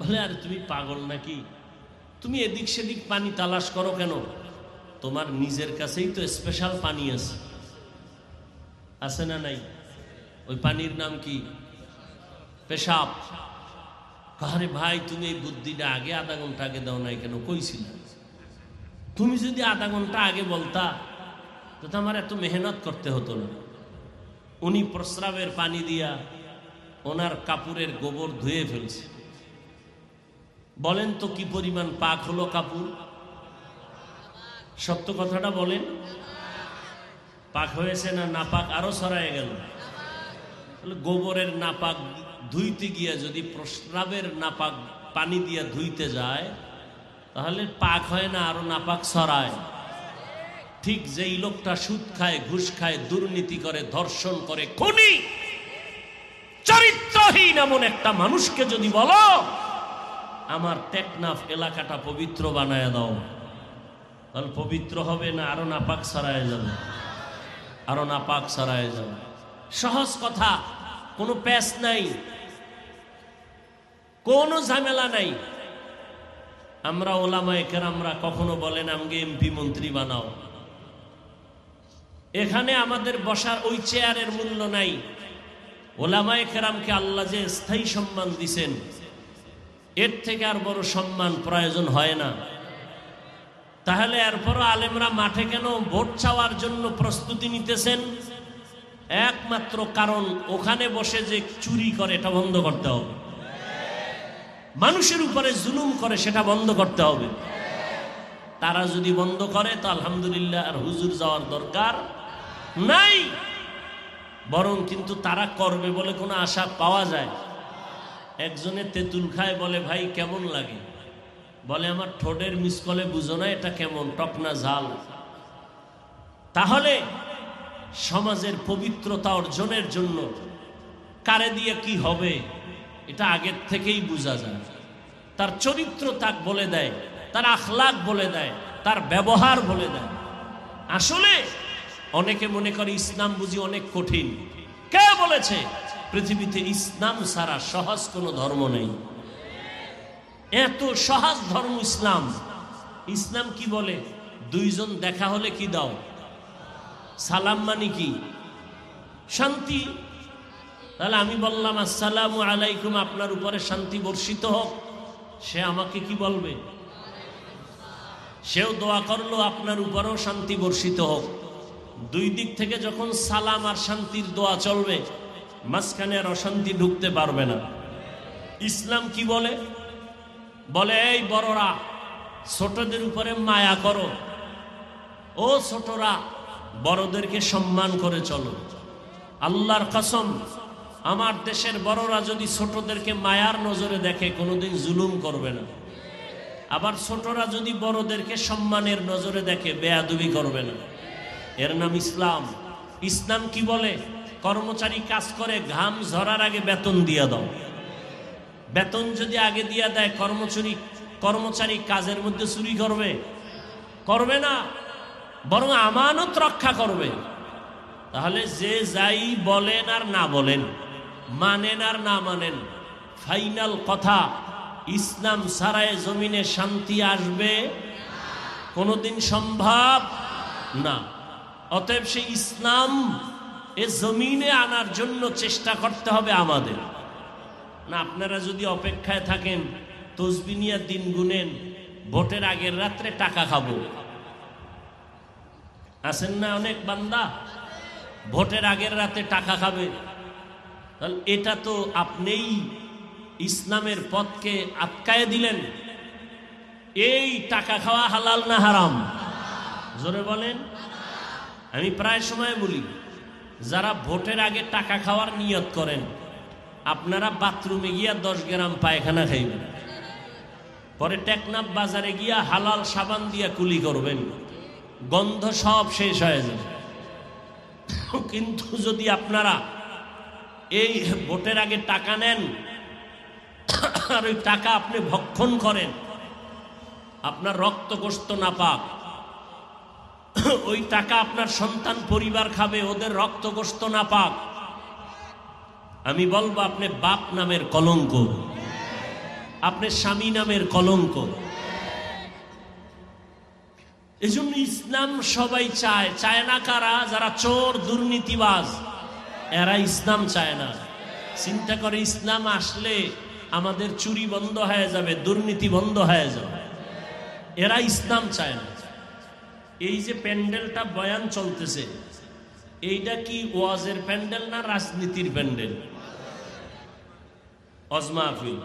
বলে, আরে তুমি পাগল নাকি? তুমি এদিক সেদিক পানি তালাশ করো কেন? তোমার নিজের কাছেই তো স্পেশাল পানি আছে, আছে না নাই? ওই পানির নাম কি? পেশাব। আরে ভাই তুমি এই বুদ্ধিটা আগে আধা ঘন্টা আগে দাও নাই কেন? কইছিল, তুমি যদি আধা ঘন্টা আগে বলতা তো আমার এত মেহনত করতে হতো না। উনি প্রস্রাবের পানি দিয়া ওনার কাপড়ের গোবর ধুয়ে ফেলছে। বলেন তো কি পরিমাণ পাক হলো কাপড়? সত্য কথাটা বলেন, পাক হয়েছে না নাপাক আরো ছড়ায় গেল? গোবরের নাপাক ধুইতে গিয়া যদি প্রস্রাবের নাপাক পানি দিয়া ধুইতে যায়, তাহলে পাক হয় না, আরো নাপাক ছড়ায়। ঠিক যেই লোকটা সুদ খায়, ঘুষ খায়, দুর্নীতি করে, ধর্ষণ করে, খুনি, চরিত্রহীন এমন একটা মানুষকে যদি বলো আমার টেকনাফ এলাকাটা পবিত্র বানায় দাও, তাহলে পবিত্র হবে না আরো নাপাক ছড়ায় যাবে? আরো নাপাক ছড়ায় যাবে। সহজ কথা, কোনো প্যাচ নাই, কোনো ঝামেলা নাই। আমরা ওলামায়ে কেরামরা কখনো বলেন আমাকে এমপি মন্ত্রী বানাও, এখানে আমাদের বসার ওই চেয়ারের মূল্য নাই। ওলামায়ে কেরামকে আল্লাহ যে স্থায়ী সম্মান দিছেন, এর থেকে আর বড় সম্মান প্রয়োজন হয় না। তাহলে এরপরও আলেমরা মাঠে কেন ভোট চাওয়ার জন্য প্রস্তুতি নিতেছেন? একমাত্র কারণ, ওখানে বসে যে চুরি করে এটা বন্ধ করতে হবে, মানুষের উপরে জুলুম করে সেটা বন্ধ করতে হবে। তারা যদি বন্ধ করে তো আলহামদুলিল্লাহ, আর হুজুর যাওয়ার দরকার নাই। বরং কিন্তু তারা করবে বলে কোনো আশা পাওয়া যায়। একজনে তেঁতুল খায়, বলে ভাই কেমন লাগে? বলে আমার ঠোঁটের মিসকলে বুঝো না এটা কেমন, টক না ঝাল? তাহলে সমাজের পবিত্রতা অর্জনের জন্য কারে দিয়ে কি হবে এটা আগের থেকেই বোঝা যায়। তার চরিত্র তাক বলে দেয়, তার আখলাক বলে দেয়, তার ব্যবহার বলে দেয়। আসলে অনেকে মনে করে ইসলাম বুঝি অনেক কঠিন। কে বলেছে? পৃথিবীতে ইসলাম ছাড়া সহজ কোনো ধর্ম নেই। এত সহজ ধর্ম ইসলাম। ইসলাম কি বলে? দুইজন দেখা হলে কি দাও? সালাম। মানে কি? শান্তি। তাহলে আমি বললাম আসসালামু আলাইকুম, আপনার উপরে শান্তি বর্ষিত হোক, সে আমাকে কি বলবে? সেও দোয়া করলো আপনার উপরেও শান্তি বর্ষিত হোক। দুই দিক থেকে যখন সালাম আর শান্তির দোয়া চলবে, মাঝখানে আর অশান্তি ঢুকতে পারবে না। ইসলাম কি বলে? বলে এই বড়রা ছোটদের উপরে মায়া করো, ও ছোটরা বড়দেরকে সম্মান করে চলো। আল্লাহর কসম, আমার দেশের বড়রা যদি ছোটদেরকে মায়ার নজরে দেখে কোনোদিন জুলুম করবে না। আবার ছোটরা যদি বড়দেরকে সম্মানের নজরে দেখে বেয়াদবি করবে না। এর নাম ইসলাম। ইসলাম কি বলে? কর্মচারী কাজ করে, ঘাম ঝরার আগে বেতন দিয়ে দাও। বেতন যদি আগে দিয়ে দেয়, কর্মচারী কাজের মধ্যে চুরি করবে? করবে না, বরং আমানত রক্ষা করবে। তাহলে যে যাই বলেন আর না বলেন, মানেন আর না মানেন, ফাইনাল কথা, ইসলাম ছাড়াই জমিনে শান্তি আসবে কোনোদিন সম্ভব না। অতএব সেই ইসলাম এ জমিনে আনার জন্য চেষ্টা করতে হবে আমাদের। না আপনারা যদি অপেক্ষায় থাকেন, তসবিহ নিয়ে দিন গুনেন, ভোটের আগের রাত্রে টাকা খাবো। আছেন না অনেক বান্দা ভোটের আগের রাতে টাকা খাবে? তাহলে এটা তো আপনিই ইসলামের পথকে আটকায় দিলেন। এই টাকা খাওয়া হালাল না হারাম? জোরে বলেন। আমি প্রায় সময় বলি, যারা ভোটের আগে টাকা খাওয়ার নিয়ত করেন, আপনারা বাথরুমে গিয়া 10 গ্রাম পায়খানা খাইবেন, পরে টেকনাফ বাজারে গিয়া হালাল সাবান দিয়া কুলি করবেন, গন্ধ সব শেষ হয়ে যাবে। কিন্তু যদি আপনারা এই ভোটের আগে টাকা নেন আর ওই টাকা আপনি ভক্ষণ করেন, আপনার রক্ত গোশত না পাক, ওই টাকা আপনার সন্তান পরিবার খাবে, ওদের রক্ত গোশত না পাক, আমি বলবো আপনি বাপ নামের কলঙ্ক, আপনি স্বামী নামের কলঙ্ক। এজন্য ইসলাম সবাই চায়, চায় না কারা? যারা চোর দুর্নীতিবাজ, এরা ইসলাম চায় না। চিন্তা করে ইসলাম আসলে আমাদের চুরি বন্ধ হয়ে যাবে, দুর্নীতি বন্ধ হয়ে যাবে, এরা ইসলাম চায় না। এই যে প্যান্ডেলটা বয়ান চলতেছে, এইটা কি ওয়াজের প্যান্ডেল না রাজনীতির প্যান্ডেল? ওয়াজ মাহফিল।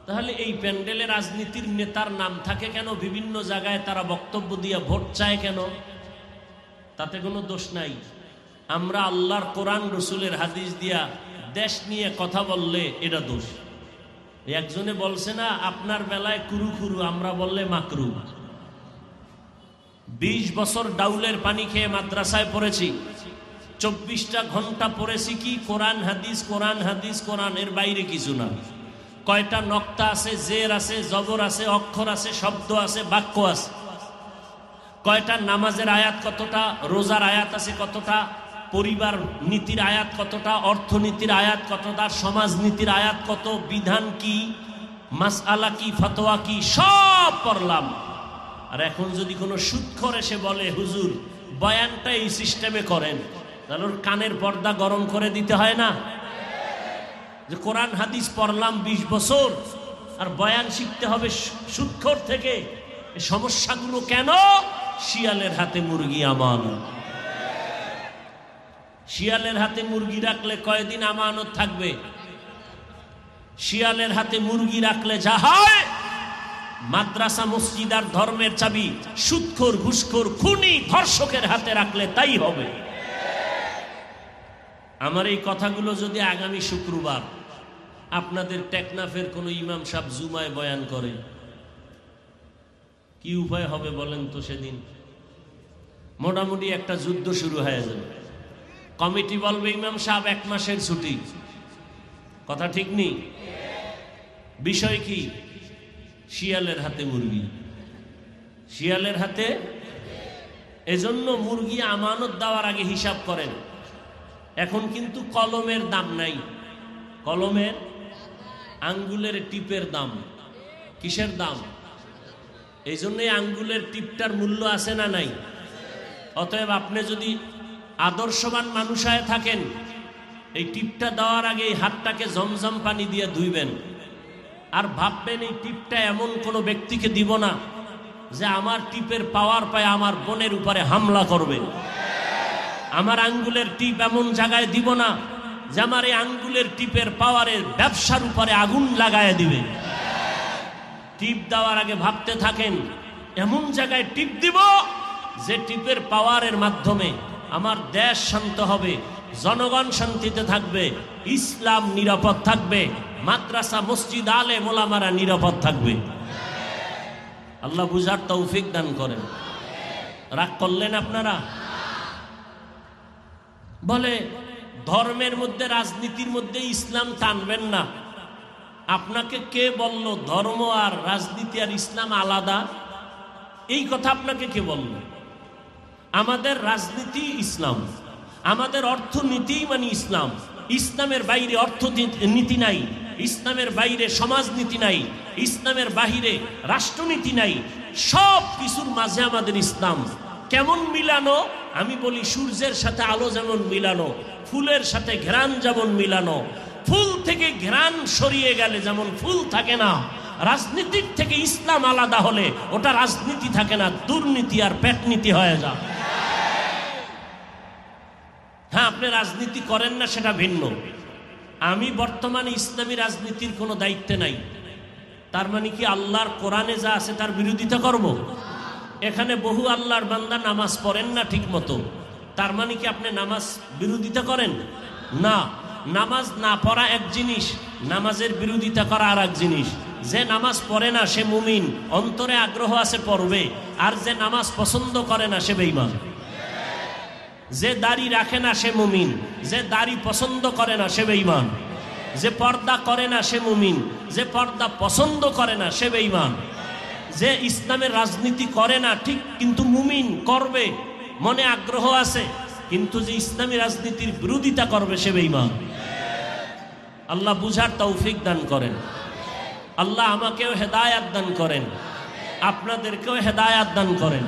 তাহলে এই প্যান্ডেলে রাজনীতির নেতার নাম থাকে কেন? বিভিন্ন জায়গায় তারা বক্তব্য দিয়ে ভোট চায় কেন? তাতে কোনো দোষ নাই। আমরা আল্লাহর কোরআন রসুলের হাদিস দিয়া দেশ নিয়ে কথা বললে এটা দোষ। একজনে বলছে না, আপনার বেলায় কুরু কুরু, আমরা বললে মাকরু। 20 বছর ডাউলের পানি খেয়ে মাদ্রাসায় পড়েছি, 24টা ঘন্টা পড়েছি কি কোরআন হাদিস, কোরআন হাদিস, কোরআন, এর বাইরে কিছু না। কয়টা নক্তা আছে, জের আছে, জবর আছে, অক্ষর আছে, শব্দ আছে, বাক্য আছে। কয়টা নামাজের আয়াত কতটা, রোজার আয়াত আছে কতটা, পরিবার নীতির আয়াত কতটা, অর্থনীতির আয়াত কতটা, সমাজনীতির আয়াত কত, বিধান কি, মাসআলা কি, ফতোয়া কি, সব পড়লাম। আর এখন যদি কোনো সুদখোর এসে বলে হুজুর বয়ানটা এই সিস্টেমে করেন, তাহলে ওর কানের পর্দা গরম করে দিতে হয় না? যে কোরআন হাদিস পড়লাম 20 বছর আর বয়ান শিখতে হবে সুদখোর থেকে। এই সমস্যাগুলো কেন? শিয়ালের হাতে মুরগি আমানত। শিয়ালের হাতে মুরগি রাখলে কয়দিন আমানত থাকবে? শিয়ালের হাতে মুরগি রাখলে যা হয়, মাদ্রাসা মসজিদ আর ধর্মের চাবি সুদখোর, ঘুষখোর, খুনি, ধর্ষকের হাতে রাখলে তাই হবে। আমার এই কথাগুলো যদি আগামী শুক্রবার আপনাদের টেকনাফের কোনো ইমাম সাহেব জুমায় বয়ান করে, কি উপায় হবে বলেন তো? সেদিন মোটামুটি একটা যুদ্ধ শুরু হয়ে যাবে। কমিটি বলবে ইমাম সাহেব 1 মাসের ছুটি। কথা ঠিক নেই? বিষয় কি? শিয়ালের হাতে মুরগি, শিয়ালের হাতে। এজন্য মুরগি আমানত দেওয়ার আগে হিসাব করেন। এখন কিন্তু কলমের দাম নাই, কলমের আঙ্গুলের টিপের দাম। কিসের দাম? এই জন্যই আঙ্গুলের টিপটার মূল্য আছে না নাই? অতএব আপনি যদি আদর্শবান মানুষ হয়ে থাকেন, এই টিপটা দেওয়ার আগে এই হাতটাকে জমজম পানি দিয়ে ধুইবেন। আর ভাববেন এই টিপটা এমন কোনো ব্যক্তিকে দিব না যে আমার টিপের পাওয়ার পায় আমার বোনের উপরে হামলা করবে। আমার আঙ্গুলের টিপ এমন জায়গায় দিব না যে আমার এই আঙ্গুলের টিপের পাওয়ারের ব্যবসার উপরে আগুন লাগায় দিবে। টিপ দেওয়ার আগে ভাবতে থাকেন এমন জায়গায় টিপ দিব যে টিপের পাওয়ারের মাধ্যমে আমার দেশ শান্ত হবে, জনগণ শান্তিতে থাকবে, ইসলাম নিরাপদ থাকবে, মাদ্রাসা মসজিদ আলেম ওলামারা নিরাপদ থাকবে। আল্লাহ বুঝার তৌফিক দান করেন। রাগ করলেন আপনারা? বলে ধর্মের মধ্যে, রাজনীতির মধ্যে ইসলাম টানবেন না। আপনাকে কে বলল ধর্ম আর রাজনীতি আর ইসলাম আলাদা? এই কথা আপনাকে কে বলল? আমাদের রাজনীতি ইসলাম, আমাদের অর্থনীতি মানে ইসলাম। ইসলামের বাইরে অর্থনীতি নাই, ইসলামের বাইরে সমাজনীতি নাই, ইসলামের বাইরে রাষ্ট্রনীতি নাই। সব কিছুর মাঝে আমাদের ইসলাম। কেমন মিলানো? আমি বলি সূর্যের সাথে আলো যেমন মিলানো, ফুলের সাথে ঘ্রাণ যেমন মিলানো। ফুল থেকে ঘ্রাণ সরিয়ে গেলে যেমন ফুল থাকে না, রাজনীতির থেকে ইসলাম আলাদা হলে ওটা রাজনীতি থাকে না, দুর্নীতি আর পেটনীতি হয়ে যায়। হ্যাঁ, আপনি রাজনীতি করেন না সেটা ভিন্ন। আমি বর্তমানে ইসলামী রাজনীতির কোনো দায়িত্বে নাই, তার মানে কি আল্লাহর কোরআনে যা আছে তার বিরোধিতা করব? এখানে বহু আল্লাহর বান্দা নামাজ পড়েন না ঠিক মতো, তার মানে কি আপনি নামাজ বিরোধিতা করেন? না, নামাজ না পড়া এক জিনিস, নামাজের বিরোধিতা করা আর এক জিনিস। যে নামাজ পড়ে না সে মুমিন, অন্তরে আগ্রহ আছে পড়বে, আর যে নামাজ পছন্দ করে না সে বেঈমান। যে দাড়ি রাখে না সে মুমিন, যে দাড়ি পছন্দ করে না সে বেঈমান। যে পর্দা করে না সে মুমিন, যে পর্দা পছন্দ করে না সে বেঈমান। যে ইসলামের রাজনীতি করে না ঠিক, কিন্তু মুমিন করবে, মনে আগ্রহ আছে, কিন্তু যে ইসলামী রাজনীতির বিরোধিতা করবে সে বেঈমান। আল্লাহ বুঝার তৌফিক দান করেন। আল্লাহ আমাকেও হেদায়াত দান করেন, আপনাদেরকেও হেদায়াত দান করেন।